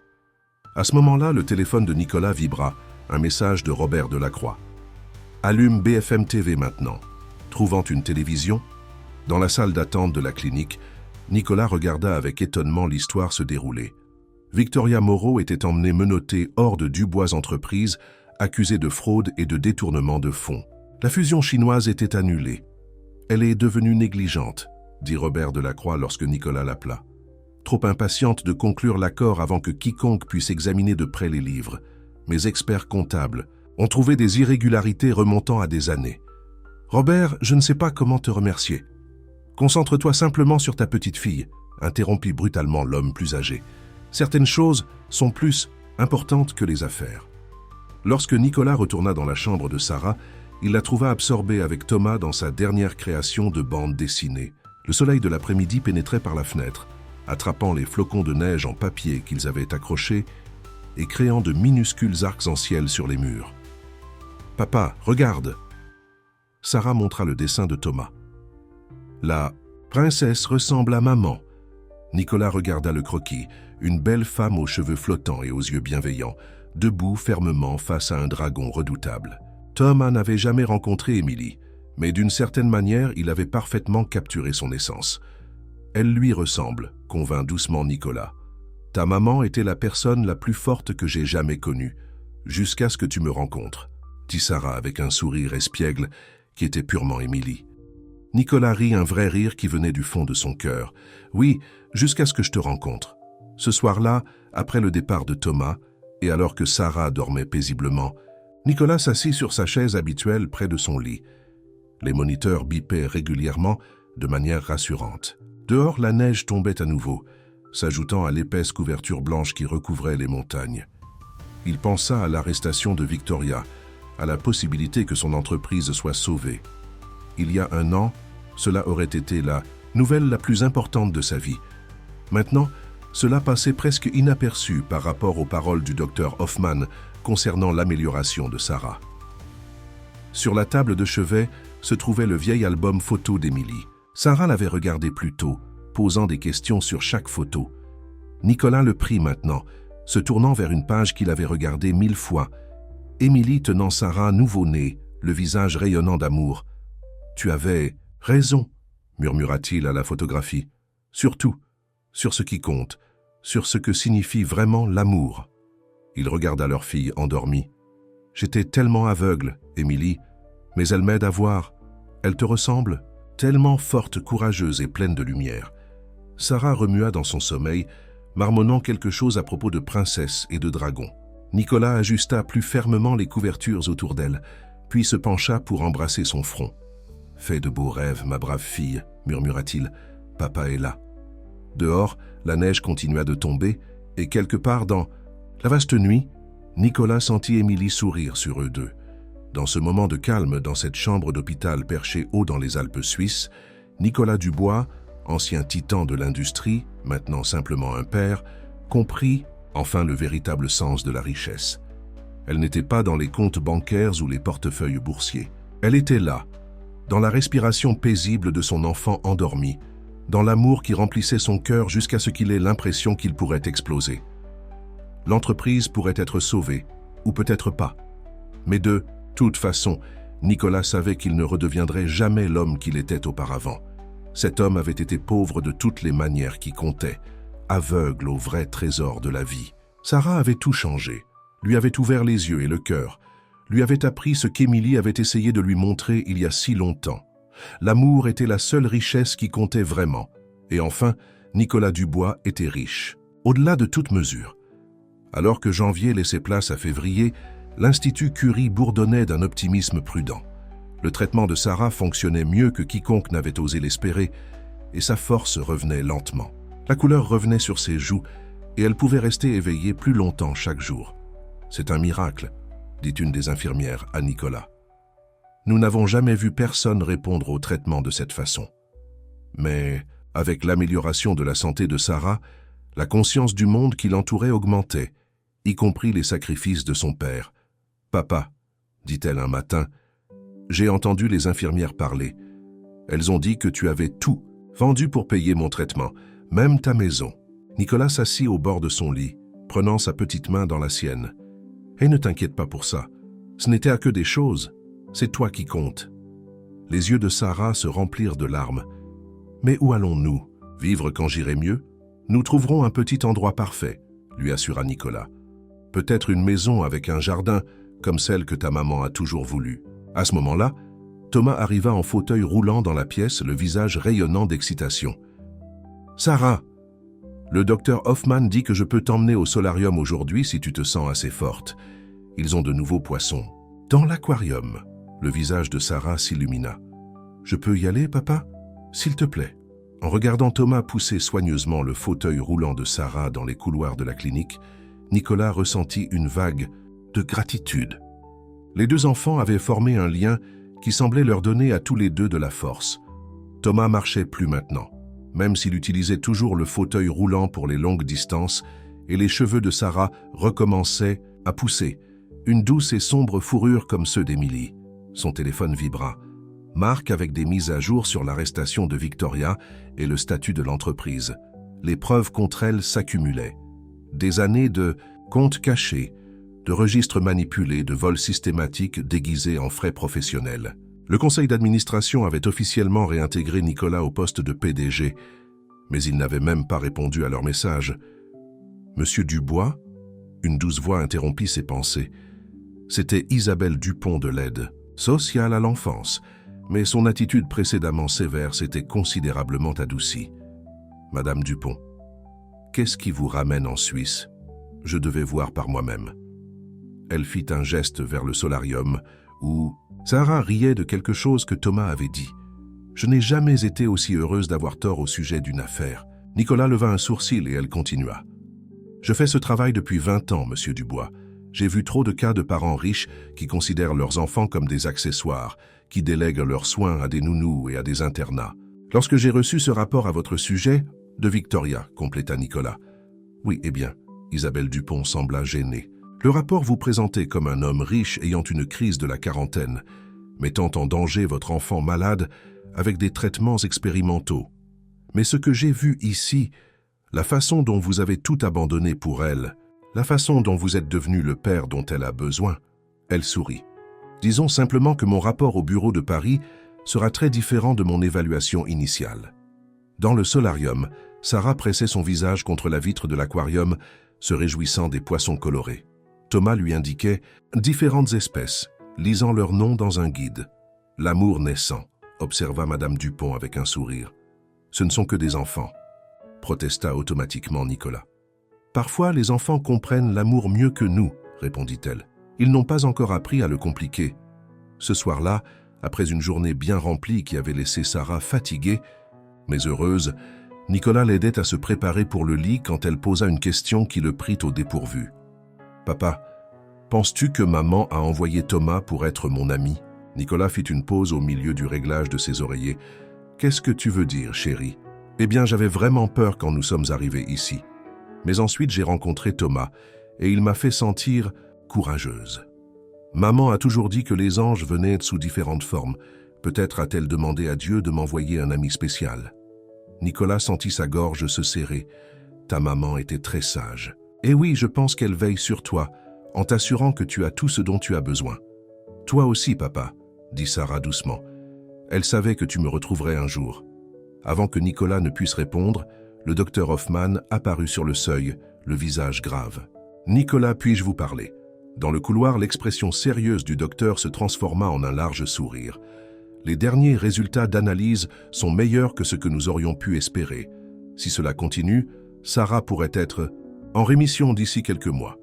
À ce moment-là, le téléphone de Nicolas vibra, un message de Robert Delacroix. « Allume BFM TV maintenant. » Trouvant une télévision, dans la salle d'attente de la clinique, Nicolas regarda avec étonnement l'histoire se dérouler. Victoria Moreau était emmenée menottée hors de Dubois Entreprises, accusée de fraude et de détournement de fonds. La fusion chinoise était annulée. « Elle est devenue négligente », dit Robert Delacroix lorsque Nicolas l'appela. Trop impatiente de conclure l'accord avant que quiconque puisse examiner de près les livres. Mes experts comptables ont trouvé des irrégularités remontant à des années. « Robert, je ne sais pas comment te remercier. » Concentre-toi simplement sur ta petite fille, interrompit brutalement l'homme plus âgé. Certaines choses sont plus importantes que les affaires. Lorsque Nicolas retourna dans la chambre de Sarah, il la trouva absorbée avec Thomas dans sa dernière création de bande dessinée. Le soleil de l'après-midi pénétrait par la fenêtre, attrapant les flocons de neige en papier qu'ils avaient accrochés et créant de minuscules arcs-en-ciel sur les murs. « Papa, regarde !» Sarah montra le dessin de Thomas. « La princesse ressemble à maman. » Nicolas regarda le croquis, une belle femme aux cheveux flottants et aux yeux bienveillants, debout fermement face à un dragon redoutable. Thomas n'avait jamais rencontré Émilie, mais d'une certaine manière, il avait parfaitement capturé son essence. « Elle lui ressemble », convint doucement Nicolas. « Ta maman était la personne la plus forte que j'ai jamais connue, jusqu'à ce que tu me rencontres, » dit Sarah avec un sourire espiègle qui était purement Émilie. Nicolas rit un vrai rire qui venait du fond de son cœur. « Oui, jusqu'à ce que je te rencontre. » Ce soir-là, après le départ de Thomas, et alors que Sarah dormait paisiblement, Nicolas s'assit sur sa chaise habituelle près de son lit. Les moniteurs bipaient régulièrement de manière rassurante. Dehors, la neige tombait à nouveau, s'ajoutant à l'épaisse couverture blanche qui recouvrait les montagnes. Il pensa à l'arrestation de Victoria, à la possibilité que son entreprise soit sauvée. Il y a 1 an, cela aurait été la nouvelle la plus importante de sa vie. Maintenant, cela passait presque inaperçu par rapport aux paroles du docteur Hoffman concernant l'amélioration de Sarah. Sur la table de chevet se trouvait le vieil album photo d'Émilie. Sarah l'avait regardé plus tôt, posant des questions sur chaque photo. Nicolas le prit maintenant, se tournant vers une page qu'il avait regardée 1000 fois. Émilie tenant Sarah nouveau-née, le visage rayonnant d'amour. « Tu avais raison », murmura-t-il à la photographie. « Surtout, sur ce qui compte, sur ce que signifie vraiment l'amour. » Il regarda leur fille endormie. « J'étais tellement aveugle, Émilie, mais elle m'aide à voir. Elle te ressemble, tellement forte, courageuse et pleine de lumière. » Sarah remua dans son sommeil, marmonnant quelque chose à propos de princesse et de dragon. Nicolas ajusta plus fermement les couvertures autour d'elle, puis se pencha pour embrasser son front. « Fais de beaux rêves, ma brave fille, » murmura-t-il. « Papa est là. » Dehors, la neige continua de tomber, et quelque part dans la vaste nuit, Nicolas sentit Émilie sourire sur eux deux. Dans ce moment de calme, dans cette chambre d'hôpital perchée haut dans les Alpes suisses, Nicolas Dubois, ancien titan de l'industrie, maintenant simplement un père, comprit enfin le véritable sens de la richesse. Elle n'était pas dans les comptes bancaires ou les portefeuilles boursiers. Elle était là, dans la respiration paisible de son enfant endormi, dans l'amour qui remplissait son cœur jusqu'à ce qu'il ait l'impression qu'il pourrait exploser. L'entreprise pourrait être sauvée, ou peut-être pas. Mais de toute façon, Nicolas savait qu'il ne redeviendrait jamais l'homme qu'il était auparavant. Cet homme avait été pauvre de toutes les manières qui comptaient, aveugle au vrai trésor de la vie. Sarah avait tout changé, lui avait ouvert les yeux et le cœur, lui avait appris ce qu'Émilie avait essayé de lui montrer il y a si longtemps. L'amour était la seule richesse qui comptait vraiment. Et enfin, Nicolas Dubois était riche, au-delà de toute mesure. Alors que janvier laissait place à février, l'Institut Curie bourdonnait d'un optimisme prudent. Le traitement de Sarah fonctionnait mieux que quiconque n'avait osé l'espérer, et sa force revenait lentement. La couleur revenait sur ses joues, et elle pouvait rester éveillée plus longtemps chaque jour. « C'est un miracle », dit une des infirmières à Nicolas. Nous n'avons jamais vu personne répondre au traitement de cette façon. Mais, avec l'amélioration de la santé de Sarah, la conscience du monde qui l'entourait augmentait, y compris les sacrifices de son père. « Papa, » dit-elle un matin, « j'ai entendu les infirmières parler. Elles ont dit que tu avais tout vendu pour payer mon traitement, même ta maison. » Nicolas s'assit au bord de son lit, prenant sa petite main dans la sienne. « Et ne t'inquiète pas pour ça. Ce n'était que des choses. C'est toi qui comptes. » Les yeux de Sarah se remplirent de larmes. « Mais où allons-nous? Vivre quand j'irai mieux? Nous trouverons un petit endroit parfait, » lui assura Nicolas. « Peut-être une maison avec un jardin, comme celle que ta maman a toujours voulu. » À ce moment-là, Thomas arriva en fauteuil roulant dans la pièce, le visage rayonnant d'excitation. « Sarah, le docteur Hoffman dit que je peux t'emmener au solarium aujourd'hui si tu te sens assez forte. Ils ont de nouveaux poissons. » Dans l'aquarium, le visage de Sarah s'illumina. « Je peux y aller, papa ?» S'il te plaît. En regardant Thomas pousser soigneusement le fauteuil roulant de Sarah dans les couloirs de la clinique, Nicolas ressentit une vague de gratitude. Les deux enfants avaient formé un lien qui semblait leur donner à tous les deux de la force. Thomas marchait plus maintenant, même s'il utilisait toujours le fauteuil roulant pour les longues distances, et les cheveux de Sarah recommençaient à pousser, une douce et sombre fourrure comme ceux d'Émilie. Son téléphone vibra. Marque avec des mises à jour sur l'arrestation de Victoria et le statut de l'entreprise. Les preuves contre elle s'accumulaient. Des années de comptes cachés, de registres manipulés, de vols systématiques déguisés en frais professionnels. Le conseil d'administration avait officiellement réintégré Nicolas au poste de PDG, mais il n'avait même pas répondu à leur message. Monsieur Dubois, une douce voix interrompit ses pensées. C'était Isabelle Dupont de l'aide, sociale à l'enfance, mais son attitude précédemment sévère s'était considérablement adoucie. Madame Dupont, qu'est-ce qui vous ramène en Suisse? Je devais voir par moi-même. Elle fit un geste vers le solarium où Sarah riait de quelque chose que Thomas avait dit. Je n'ai jamais été aussi heureuse d'avoir tort au sujet d'une affaire. Nicolas leva un sourcil et elle continua. Je fais ce travail depuis 20 ans, monsieur Dubois. J'ai vu trop de cas de parents riches qui considèrent leurs enfants comme des accessoires, qui délèguent leurs soins à des nounous et à des internats. Lorsque j'ai reçu ce rapport à votre sujet, de Victoria, compléta Nicolas. Oui, eh bien, Isabelle Dupont sembla gênée. Le rapport vous présentait comme un homme riche ayant une crise de la quarantaine, mettant en danger votre enfant malade avec des traitements expérimentaux. Mais ce que j'ai vu ici, la façon dont vous avez tout abandonné pour elle, la façon dont vous êtes devenu le père dont elle a besoin, elle sourit. Disons simplement que mon rapport au bureau de Paris sera très différent de mon évaluation initiale. Dans le solarium, Sarah pressait son visage contre la vitre de l'aquarium, se réjouissant des poissons colorés. Thomas lui indiquait différentes espèces, lisant leurs noms dans un guide. L'amour naissant, observa Madame Dupont avec un sourire. Ce ne sont que des enfants, protesta automatiquement Nicolas. Parfois, les enfants comprennent l'amour mieux que nous, répondit-elle. Ils n'ont pas encore appris à le compliquer. Ce soir-là, après une journée bien remplie qui avait laissé Sarah fatiguée, mais heureuse, Nicolas l'aidait à se préparer pour le lit quand elle posa une question qui le prit au dépourvu. « Papa, penses-tu que maman a envoyé Thomas pour être mon ami ?» Nicolas fit une pause au milieu du réglage de ses oreillers. « Qu'est-ce que tu veux dire, chérie ?»« Eh bien, j'avais vraiment peur quand nous sommes arrivés ici. Mais ensuite, j'ai rencontré Thomas et il m'a fait sentir courageuse. Maman a toujours dit que les anges venaient sous différentes formes. Peut-être a-t-elle demandé à Dieu de m'envoyer un ami spécial. » Nicolas sentit sa gorge se serrer. « Ta maman était très sage. Et oui, je pense qu'elle veille sur toi, en t'assurant que tu as tout ce dont tu as besoin. Toi aussi, papa, dit Sarah doucement. Elle savait que tu me retrouverais un jour. » Avant que Nicolas ne puisse répondre, le docteur Hoffman apparut sur le seuil, le visage grave. « Nicolas, puis-je vous parler ?» Dans le couloir, l'expression sérieuse du docteur se transforma en un large sourire. « Les derniers résultats d'analyse sont meilleurs que ce que nous aurions pu espérer. Si cela continue, Sarah pourrait être en rémission d'ici quelques mois. »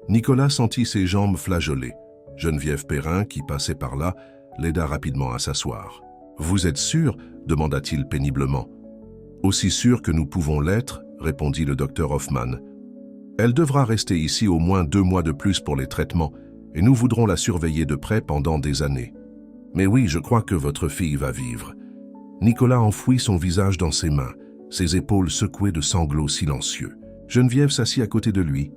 Nicolas sentit ses jambes flageoler. Geneviève Perrin, qui passait par là, l'aida rapidement à s'asseoir. « Vous êtes sûr ?» demanda-t-il péniblement. « Aussi sûr que nous pouvons l'être, » répondit le docteur Hoffman. « Elle devra rester ici au moins 2 mois de plus pour les traitements, et nous voudrons la surveiller de près pendant des années. Mais oui, je crois que votre fille va vivre. » Nicolas enfouit son visage dans ses mains, ses épaules secouées de sanglots silencieux. Geneviève s'assit à côté de lui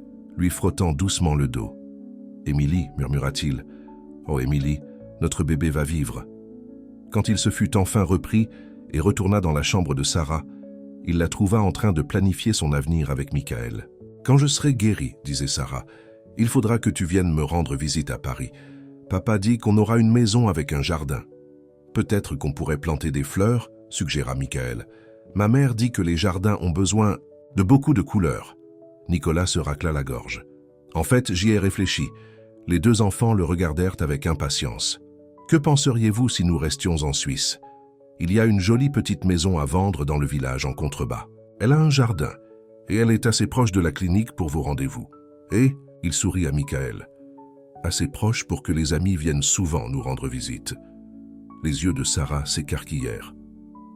frottant doucement le dos. « Émilie, murmura-t-il. « Oh, Émilie, notre bébé va vivre. » Quand il se fut enfin repris et retourna dans la chambre de Sarah, il la trouva en train de planifier son avenir avec Michael. « Quand je serai guérie, disait Sarah, il faudra que tu viennes me rendre visite à Paris. Papa dit qu'on aura une maison avec un jardin. Peut-être qu'on pourrait planter des fleurs, suggéra Michael. Ma mère dit que les jardins ont besoin de beaucoup de couleurs. » Nicolas se racla la gorge. « En fait, j'y ai réfléchi. » Les 2 enfants le regardèrent avec impatience. « Que penseriez-vous si nous restions en Suisse? Il y a une jolie petite maison à vendre dans le village en contrebas. Elle a un jardin, et elle est assez proche de la clinique pour vos rendez-vous. Et, il sourit à Michael, assez proche pour que les amis viennent souvent nous rendre visite. » Les yeux de Sarah s'écarquillèrent.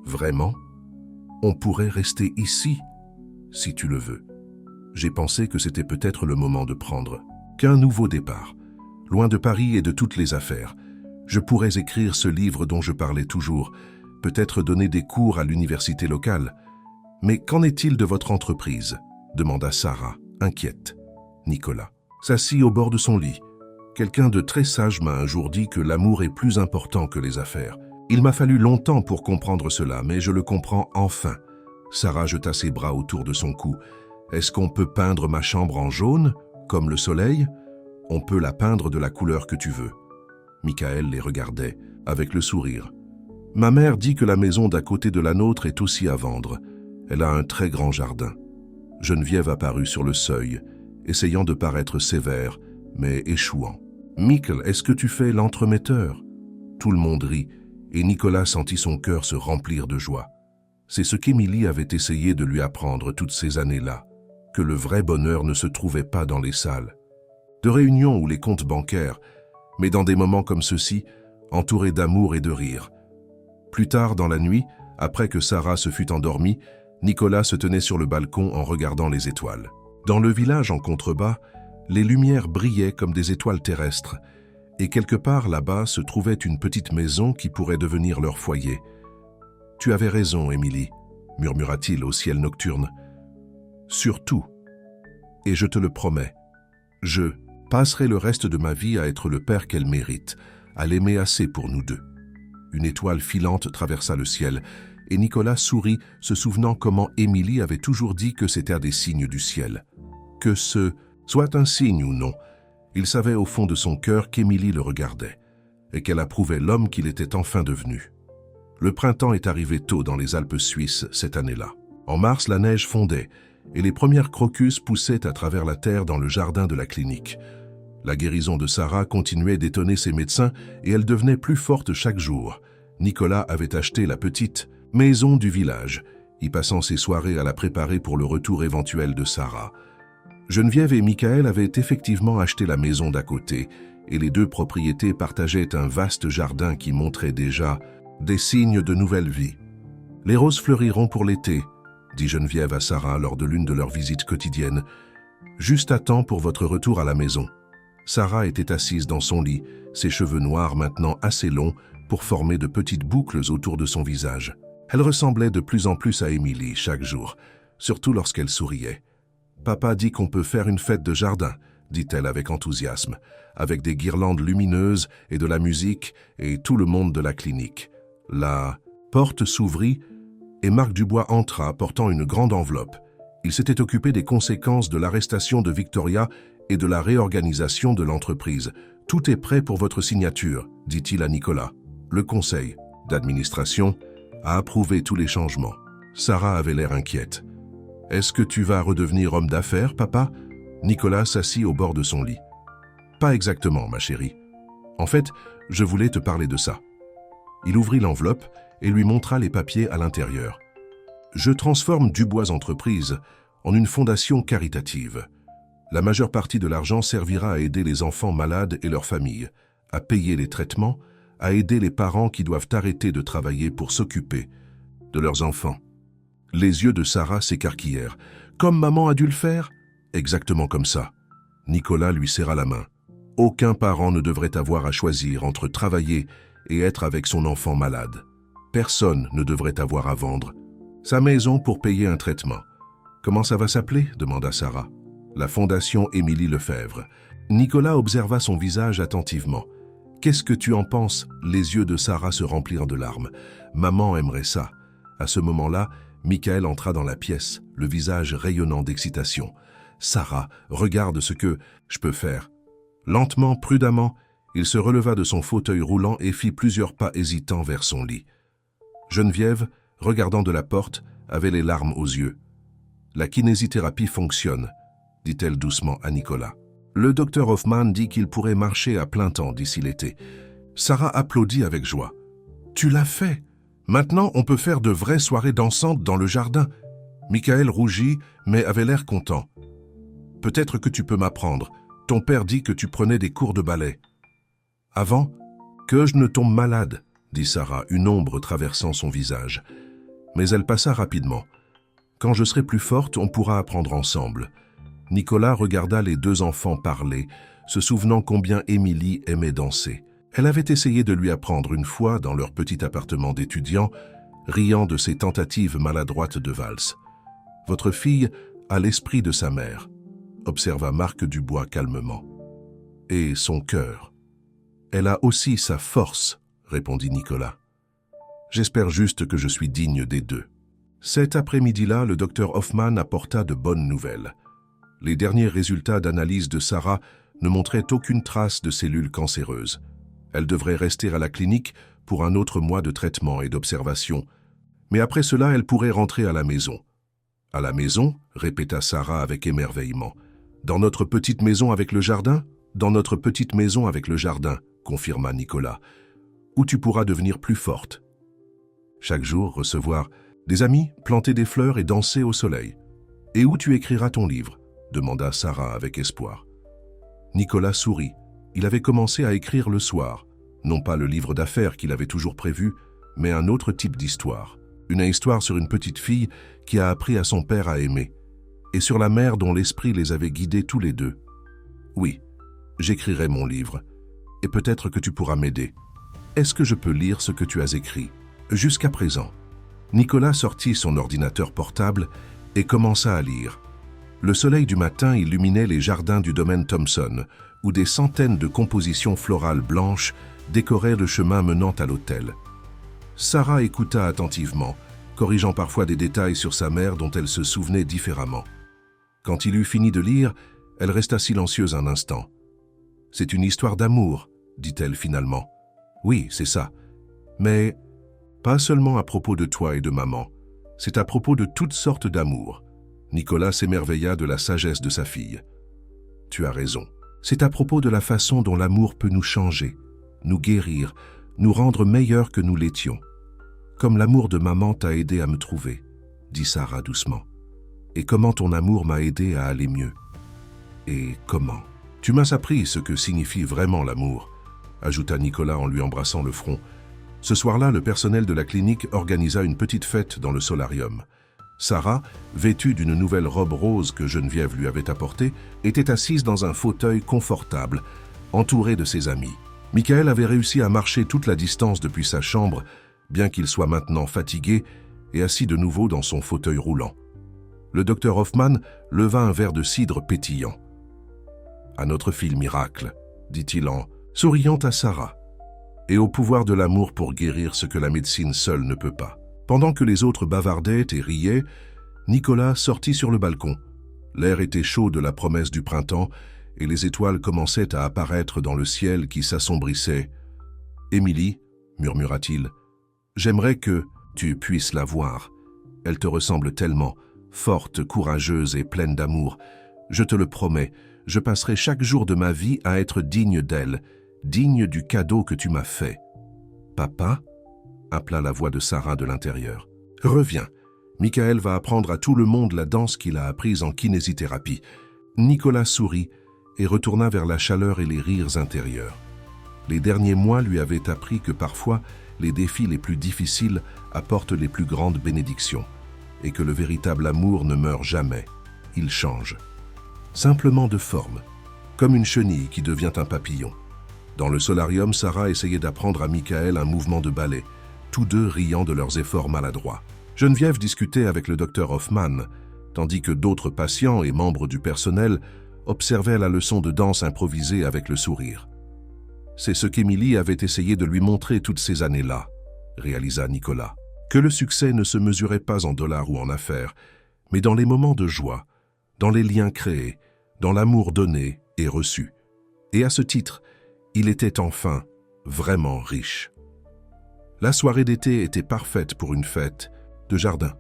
Vraiment? On pourrait rester ici, si tu le veux. J'ai pensé que c'était peut-être le moment de prendre qu'un nouveau départ. Loin de Paris et de toutes les affaires. Je pourrais écrire ce livre dont je parlais toujours, peut-être donner des cours à l'université locale. Mais qu'en est-il de votre entreprise? Demanda Sarah, inquiète. Nicolas s'assit au bord de son lit. Quelqu'un de très sage m'a un jour dit que l'amour est plus important que les affaires. Il m'a fallu longtemps pour comprendre cela, mais je le comprends enfin. Sarah jeta ses bras autour de son cou. Est-ce qu'on peut peindre ma chambre en jaune, comme le soleil? On peut la peindre de la couleur que tu veux. Michael les regardait, avec le sourire. Ma mère dit que la maison d'à côté de la nôtre est aussi à vendre. Elle a un très grand jardin. Geneviève apparut sur le seuil, essayant de paraître sévère, mais échouant. Michael, est-ce que tu fais l'entremetteur? Tout le monde rit, et Nicolas sentit son cœur se remplir de joie. C'est ce qu'Émilie avait essayé de lui apprendre toutes ces années-là, que le vrai bonheur ne se trouvait pas dans les salles de réunion ou les comptes bancaires, mais dans des moments comme ceux-ci, entourés d'amour et de rire. Plus tard dans la nuit, après que Sarah se fut endormie, Nicolas se tenait sur le balcon en regardant les étoiles. Dans le village en contrebas, les lumières brillaient comme des étoiles terrestres, et quelque part là-bas se trouvait une petite maison qui pourrait devenir leur foyer. « Tu avais raison, Émilie, » murmura-t-il au ciel nocturne. « Surtout, et je te le promets, je passerai le reste de ma vie à être le père qu'elle mérite, à l'aimer assez pour nous deux. » Une étoile filante traversa le ciel, et Nicolas sourit, se souvenant comment Émilie avait toujours dit que c'était des signes du ciel. Que ce soit un signe ou non, il savait au fond de son cœur qu'Émilie le regardait, et qu'elle approuvait l'homme qu'il était enfin devenu. Le printemps est arrivé tôt dans les Alpes suisses cette année-là. En mars, la neige fondait, et les premières crocus poussaient à travers la terre dans le jardin de la clinique. La guérison de Sarah continuait d'étonner ses médecins et elle devenait plus forte chaque jour. Nicolas avait acheté la petite maison du village, y passant ses soirées à la préparer pour le retour éventuel de Sarah. Geneviève et Michael avaient effectivement acheté la maison d'à côté et les deux propriétés partageaient un vaste jardin qui montrait déjà des signes de nouvelle vie. « Les roses fleuriront pour l'été », dit Geneviève à Sarah lors de l'une de leurs visites quotidiennes. « Juste à temps pour votre retour à la maison. » Sarah était assise dans son lit, ses cheveux noirs maintenant assez longs pour former de petites boucles autour de son visage. Elle ressemblait de plus en plus à Émilie chaque jour, surtout lorsqu'elle souriait. « Papa dit qu'on peut faire une fête de jardin », dit-elle avec enthousiasme, avec des guirlandes lumineuses et de la musique et tout le monde de la clinique. La porte s'ouvrit et Marc Dubois entra portant une grande enveloppe. Il s'était occupé des conséquences de l'arrestation de Victoria et de la réorganisation de l'entreprise. « Tout est prêt pour votre signature », dit-il à Nicolas. Le conseil d'administration a approuvé tous les changements. Sarah avait l'air inquiète. « Est-ce que tu vas redevenir homme d'affaires, papa ?» Nicolas s'assit au bord de son lit. « Pas exactement, ma chérie. En fait, je voulais te parler de ça. » Il ouvrit l'enveloppe et lui montra les papiers à l'intérieur. « Je transforme Dubois Entreprises en une fondation caritative. La majeure partie de l'argent servira à aider les enfants malades et leurs familles, à payer les traitements, à aider les parents qui doivent arrêter de travailler pour s'occuper de leurs enfants. » Les yeux de Sarah s'écarquillèrent. « Comme maman a dû le faire ?» Exactement comme ça. Nicolas lui serra la main. Aucun parent ne devrait avoir à choisir entre travailler et être avec son enfant malade. Personne ne devrait avoir à vendre sa maison pour payer un traitement. « Comment ça va s'appeler » demanda Sarah. « La Fondation Émilie Lefebvre. » Nicolas observa son visage attentivement. « Qu'est-ce que tu en penses ?» Les yeux de Sarah se remplirent de larmes. « Maman aimerait ça. » À ce moment-là, Michael entra dans la pièce, le visage rayonnant d'excitation. « Sarah, regarde ce que je peux faire. » Lentement, prudemment, il se releva de son fauteuil roulant et fit plusieurs pas hésitants vers son lit. Geneviève, regardant de la porte, avait les larmes aux yeux. « La kinésithérapie fonctionne, » dit-elle doucement à Nicolas. « Le docteur Hoffman dit qu'il pourrait marcher à plein temps d'ici l'été. » Sarah applaudit avec joie. « Tu l'as fait! Maintenant, on peut faire de vraies soirées dansantes dans le jardin. » Michael rougit, mais avait l'air content. « Peut-être que tu peux m'apprendre. Ton père dit que tu prenais des cours de ballet. » « Avant que je ne tombe malade, » dit Sarah, une ombre traversant son visage. Mais elle passa rapidement. Quand je serai plus forte, on pourra apprendre ensemble. Nicolas regarda les deux enfants parler, se souvenant combien Émilie aimait danser. Elle avait essayé de lui apprendre une fois dans leur petit appartement d'étudiant, riant de ses tentatives maladroites de valse. « Votre fille a l'esprit de sa mère », observa Marc Dubois calmement. « Et son cœur. Elle a aussi sa force, » répondit Nicolas. « J'espère juste que je suis digne des deux. » Cet après-midi-là, le docteur Hoffman apporta de bonnes nouvelles. Les derniers résultats d'analyse de Sarah ne montraient aucune trace de cellules cancéreuses. Elle devrait rester à la clinique pour un autre mois de traitement et d'observation. Mais après cela, elle pourrait rentrer à la maison. « À la maison ?» répéta Sarah avec émerveillement. « Dans notre petite maison avec le jardin ?»« Dans notre petite maison avec le jardin », confirma Nicolas. « Où tu pourras devenir plus forte. Chaque jour, recevoir des amis, planter des fleurs et danser au soleil. Et où tu écriras ton livre ?» demanda Sarah avec espoir. Nicolas sourit. Il avait commencé à écrire le soir, non pas le livre d'affaires qu'il avait toujours prévu, mais un autre type d'histoire. Une histoire sur une petite fille qui a appris à son père à aimer, et sur la mère dont l'esprit les avait guidés tous les deux. Oui, j'écrirai mon livre, et peut-être que tu pourras m'aider. Est-ce que je peux lire ce que tu as écrit? Jusqu'à présent. Nicolas sortit son ordinateur portable et commença à lire. Le soleil du matin illuminait les jardins du domaine Thompson, où des centaines de compositions florales blanches décoraient le chemin menant à l'hôtel. Sarah écouta attentivement, corrigeant parfois des détails sur sa mère dont elle se souvenait différemment. Quand il eut fini de lire, elle resta silencieuse un instant. « C'est une histoire d'amour, » dit-elle finalement. « Oui, c'est ça. Mais pas seulement à propos de toi et de maman. C'est à propos de toutes sortes d'amour. » Nicolas s'émerveilla de la sagesse de sa fille. « Tu as raison. C'est à propos de la façon dont l'amour peut nous changer, nous guérir, nous rendre meilleurs que nous l'étions. Comme l'amour de maman t'a aidé à me trouver, » dit Sarah doucement. « Et comment ton amour m'a aidé à aller mieux. Et comment? Tu m'as appris ce que signifie vraiment l'amour, » ajouta Nicolas en lui embrassant le front. Ce soir-là, le personnel de la clinique organisa une petite fête dans le solarium. Sarah, vêtue d'une nouvelle robe rose que Geneviève lui avait apportée, était assise dans un fauteuil confortable, entourée de ses amis. Michael avait réussi à marcher toute la distance depuis sa chambre, bien qu'il soit maintenant fatigué et assis de nouveau dans son fauteuil roulant. Le docteur Hoffman leva un verre de cidre pétillant. « À notre fille miracle, » dit-il en souriant à Sarah, « et au pouvoir de l'amour pour guérir ce que la médecine seule ne peut pas. » Pendant que les autres bavardaient et riaient, Nicolas sortit sur le balcon. L'air était chaud de la promesse du printemps et les étoiles commençaient à apparaître dans le ciel qui s'assombrissait. « Émilie, » murmura-t-il, « j'aimerais que tu puisses la voir. Elle te ressemble tellement, forte, courageuse et pleine d'amour. Je te le promets, je passerai chaque jour de ma vie à être digne d'elle, digne du cadeau que tu m'as fait. »« Papa ?» appela la voix de Sarah de l'intérieur. « Reviens. Michael va apprendre à tout le monde la danse qu'il a apprise en kinésithérapie. » Nicolas sourit et retourna vers la chaleur et les rires intérieurs. Les derniers mois lui avaient appris que parfois, les défis les plus difficiles apportent les plus grandes bénédictions, et que le véritable amour ne meurt jamais, il change. Simplement de forme, comme une chenille qui devient un papillon. Dans le solarium, Sarah essayait d'apprendre à Michael un mouvement de ballet, tous deux riant de leurs efforts maladroits. Geneviève discutait avec le docteur Hoffman, tandis que d'autres patients et membres du personnel observaient la leçon de danse improvisée avec le sourire. C'est ce qu'Émilie avait essayé de lui montrer toutes ces années-là, réalisa Nicolas. Que le succès ne se mesurait pas en dollars ou en affaires, mais dans les moments de joie, dans les liens créés, dans l'amour donné et reçu. Et à ce titre, il était enfin vraiment riche. La soirée d'été était parfaite pour une fête de jardin.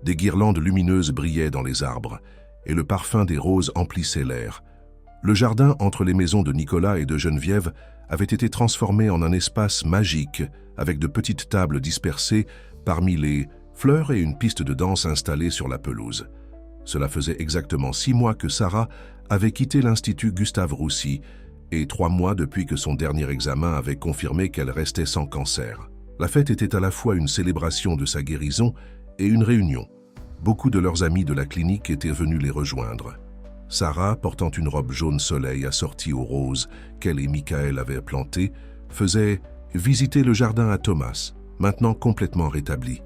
Des guirlandes lumineuses brillaient dans les arbres, et le parfum des roses emplissait l'air. Le jardin entre les maisons de Nicolas et de Geneviève avait été transformé en un espace magique, avec de petites tables dispersées parmi les fleurs et une piste de danse installée sur la pelouse. Cela faisait exactement 6 mois que Sarah avait quitté l'Institut Gustave-Roussy et 3 mois depuis que son dernier examen avait confirmé qu'elle restait sans cancer. La fête était à la fois une célébration de sa guérison et une réunion. Beaucoup de leurs amis de la clinique étaient venus les rejoindre. Sarah, portant une robe jaune soleil assortie aux roses qu'elle et Michael avaient plantées, faisait visiter le jardin à Thomas, maintenant complètement rétabli.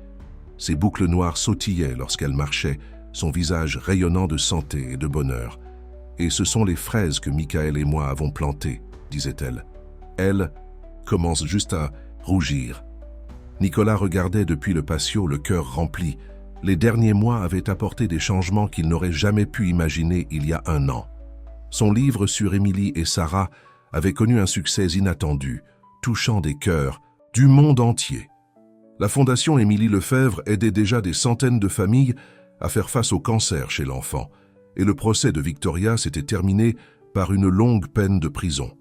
Ses boucles noires sautillaient lorsqu'elle marchait, son visage rayonnant de santé et de bonheur. « Et ce sont les fraises que Michael et moi avons plantées », disait-elle. Elle commence juste à rougir. Nicolas regardait depuis le patio, le cœur rempli. Les derniers mois avaient apporté des changements qu'il n'aurait jamais pu imaginer il y a 1 an. Son livre sur Émilie et Sarah avait connu un succès inattendu, touchant des cœurs du monde entier. La Fondation Émilie Lefebvre aidait déjà des centaines de familles à faire face au cancer chez l'enfant, et le procès de Victoria s'était terminé par une longue peine de prison.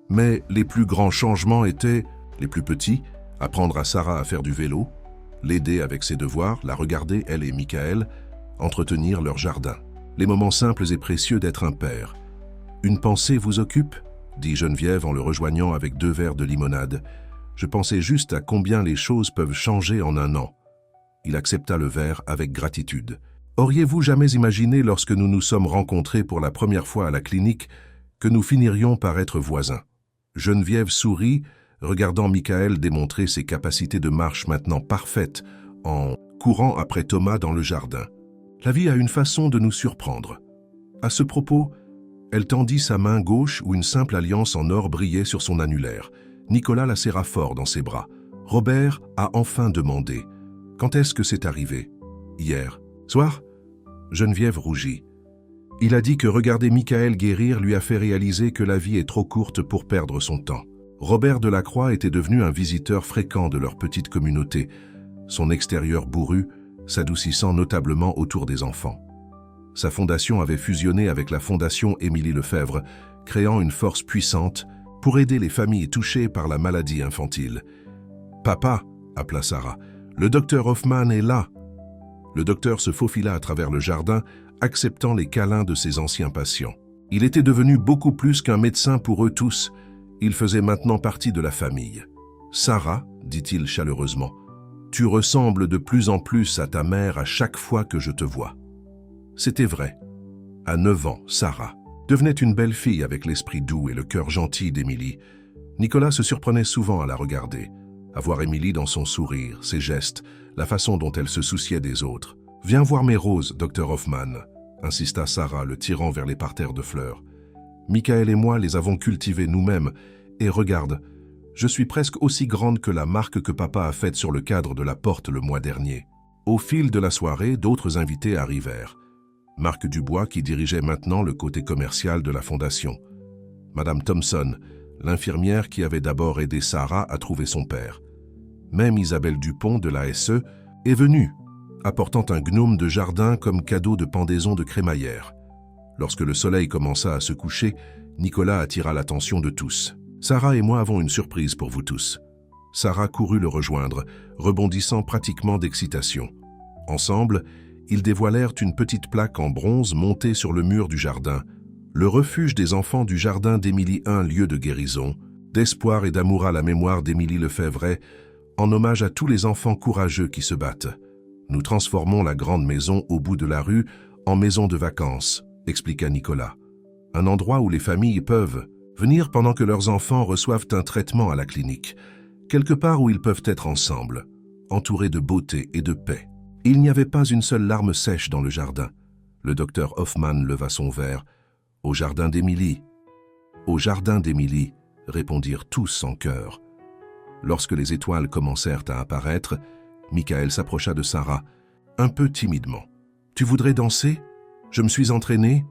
Mais les plus grands changements étaient, les plus petits, apprendre à Sarah à faire du vélo, l'aider avec ses devoirs, la regarder, elle et Michael, entretenir leur jardin. Les moments simples et précieux d'être un père. « Une pensée vous occupe ?» dit Geneviève en le rejoignant avec 2 verres de limonade. « Je pensais juste à combien les choses peuvent changer en 1 an. » Il accepta le verre avec gratitude. « Auriez-vous jamais imaginé lorsque nous nous sommes rencontrés pour la première fois à la clinique que nous finirions par être voisins ?» Geneviève sourit, regardant Michael démontrer ses capacités de marche maintenant parfaites en courant après Thomas dans le jardin. « La vie a une façon de nous surprendre. » À ce propos, elle tendit sa main gauche où une simple alliance en or brillait sur son annulaire. Nicolas la serra fort dans ses bras. Robert a enfin demandé « Quand est-ce que c'est arrivé ?»« Hier. Soir ?» Geneviève rougit. Il a dit que regarder Michael guérir lui a fait réaliser que la vie est trop courte pour perdre son temps. Robert Delacroix était devenu un visiteur fréquent de leur petite communauté, son extérieur bourru s'adoucissant notablement autour des enfants. Sa fondation avait fusionné avec la fondation Émilie Lefebvre, créant une force puissante pour aider les familles touchées par la maladie infantile. « Papa !» appela Sarah. « Le docteur Hoffman est là !» Le docteur se faufila à travers le jardin, acceptant les câlins de ses anciens patients. Il était devenu beaucoup plus qu'un médecin pour eux tous. Il faisait maintenant partie de la famille. « Sarah, dit-il chaleureusement, tu ressembles de plus en plus à ta mère à chaque fois que je te vois. » C'était vrai. À 9 ans, Sarah devenait une belle fille avec l'esprit doux et le cœur gentil d'Émilie. Nicolas se surprenait souvent à la regarder, à voir Émilie dans son sourire, ses gestes, la façon dont elle se souciait des autres. « Viens voir mes roses, docteur Hoffman », insista Sarah, le tirant vers les parterres de fleurs. « Michael et moi les avons cultivées nous-mêmes, et regarde, je suis presque aussi grande que la marque que papa a faite sur le cadre de la porte le mois dernier. » Au fil de la soirée, d'autres invités arrivèrent. Marc Dubois qui dirigeait maintenant le côté commercial de la fondation. Madame Thompson, l'infirmière qui avait d'abord aidé Sarah à trouver son père. Même Isabelle Dupont de la SE est venue, apportant un gnome de jardin comme cadeau de pendaison de crémaillère. Lorsque le soleil commença à se coucher, Nicolas attira l'attention de tous. « Sarah et moi avons une surprise pour vous tous. » Sarah courut le rejoindre, rebondissant pratiquement d'excitation. Ensemble, ils dévoilèrent une petite plaque en bronze montée sur le mur du jardin. Le refuge des enfants du jardin d'Émilie, un lieu de guérison, d'espoir et d'amour à la mémoire d'Émilie Lefebvre, en hommage à tous les enfants courageux qui se battent. Nous transformons la grande maison au bout de la rue en maison de vacances, expliqua Nicolas. Un endroit où les familles peuvent venir pendant que leurs enfants reçoivent un traitement à la clinique. Quelque part où ils peuvent être ensemble, entourés de beauté et de paix. Il n'y avait pas une seule larme sèche dans le jardin. Le docteur Hoffman leva son verre. « Au jardin d'Émilie. »« Au jardin d'Émilie », répondirent tous en chœur. Lorsque les étoiles commencèrent à apparaître, Michael s'approcha de Sarah, un peu timidement. « Tu voudrais danser ? Je me suis entraîné ?»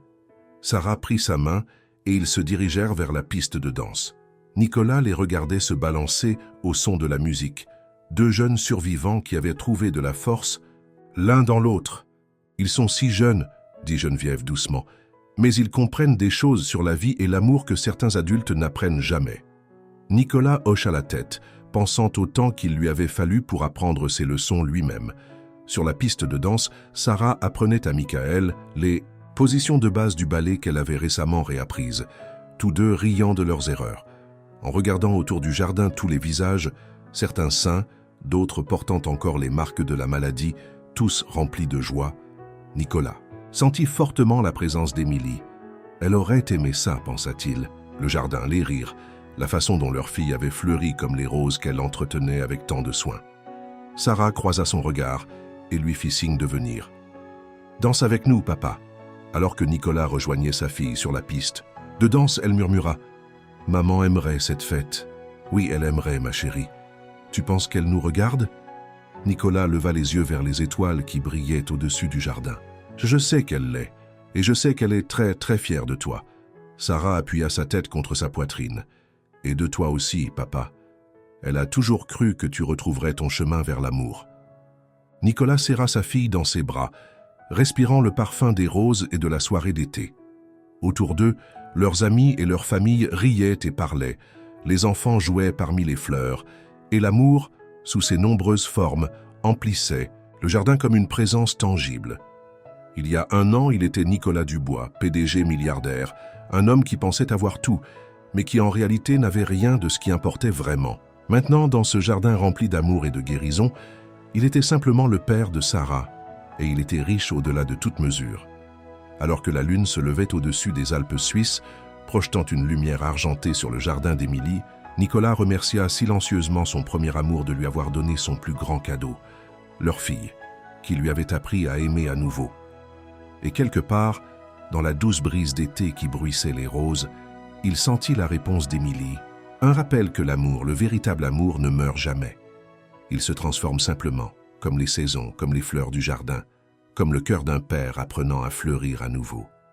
Sarah prit sa main et ils se dirigèrent vers la piste de danse. Nicolas les regardait se balancer au son de la musique. 2 jeunes survivants qui avaient trouvé de la force l'un dans l'autre. « Ils sont si jeunes, » dit Geneviève doucement, « mais ils comprennent des choses sur la vie et l'amour que certains adultes n'apprennent jamais. » Nicolas hocha la tête, pensant au temps qu'il lui avait fallu pour apprendre ses leçons lui-même. Sur la piste de danse, Sarah apprenait à Michael les positions de base du ballet qu'elle avait récemment réapprises, tous deux riant de leurs erreurs. En regardant autour du jardin tous les visages, certains sains, d'autres portant encore les marques de la maladie, tous remplis de joie, Nicolas sentit fortement la présence d'Émilie. Elle aurait aimé ça, pensa-t-il, le jardin, les rires, la façon dont leur fille avait fleuri comme les roses qu'elle entretenait avec tant de soin. Sarah croisa son regard et lui fit signe de venir. « Danse avec nous, papa !» Alors que Nicolas rejoignait sa fille sur la piste. De danse, elle murmura « Maman aimerait cette fête. »« Oui, elle aimerait, ma chérie. Tu penses qu'elle nous regarde ?» Nicolas leva les yeux vers les étoiles qui brillaient au-dessus du jardin. « Je sais qu'elle l'est, et je sais qu'elle est très, très fière de toi. » Sarah appuya sa tête contre sa poitrine. « Et de toi aussi, papa. Elle a toujours cru que tu retrouverais ton chemin vers l'amour. » Nicolas serra sa fille dans ses bras, respirant le parfum des roses et de la soirée d'été. Autour d'eux, leurs amis et leurs familles riaient et parlaient, les enfants jouaient parmi les fleurs, et l'amour, sous ses nombreuses formes, emplissait le jardin comme une présence tangible. Il y a 1 an, il était Nicolas Dubois, PDG milliardaire, un homme qui pensait avoir tout, mais qui en réalité n'avait rien de ce qui importait vraiment. Maintenant, dans ce jardin rempli d'amour et de guérison, il était simplement le père de Sarah, et il était riche au-delà de toute mesure. Alors que la lune se levait au-dessus des Alpes suisses, projetant une lumière argentée sur le jardin d'Émilie, Nicolas remercia silencieusement son premier amour de lui avoir donné son plus grand cadeau, leur fille, qui lui avait appris à aimer à nouveau. Et quelque part, dans la douce brise d'été qui bruissait les roses, il sentit la réponse d'Émilie, un rappel que l'amour, le véritable amour, ne meurt jamais. Il se transforme simplement, comme les saisons, comme les fleurs du jardin, comme le cœur d'un père apprenant à fleurir à nouveau.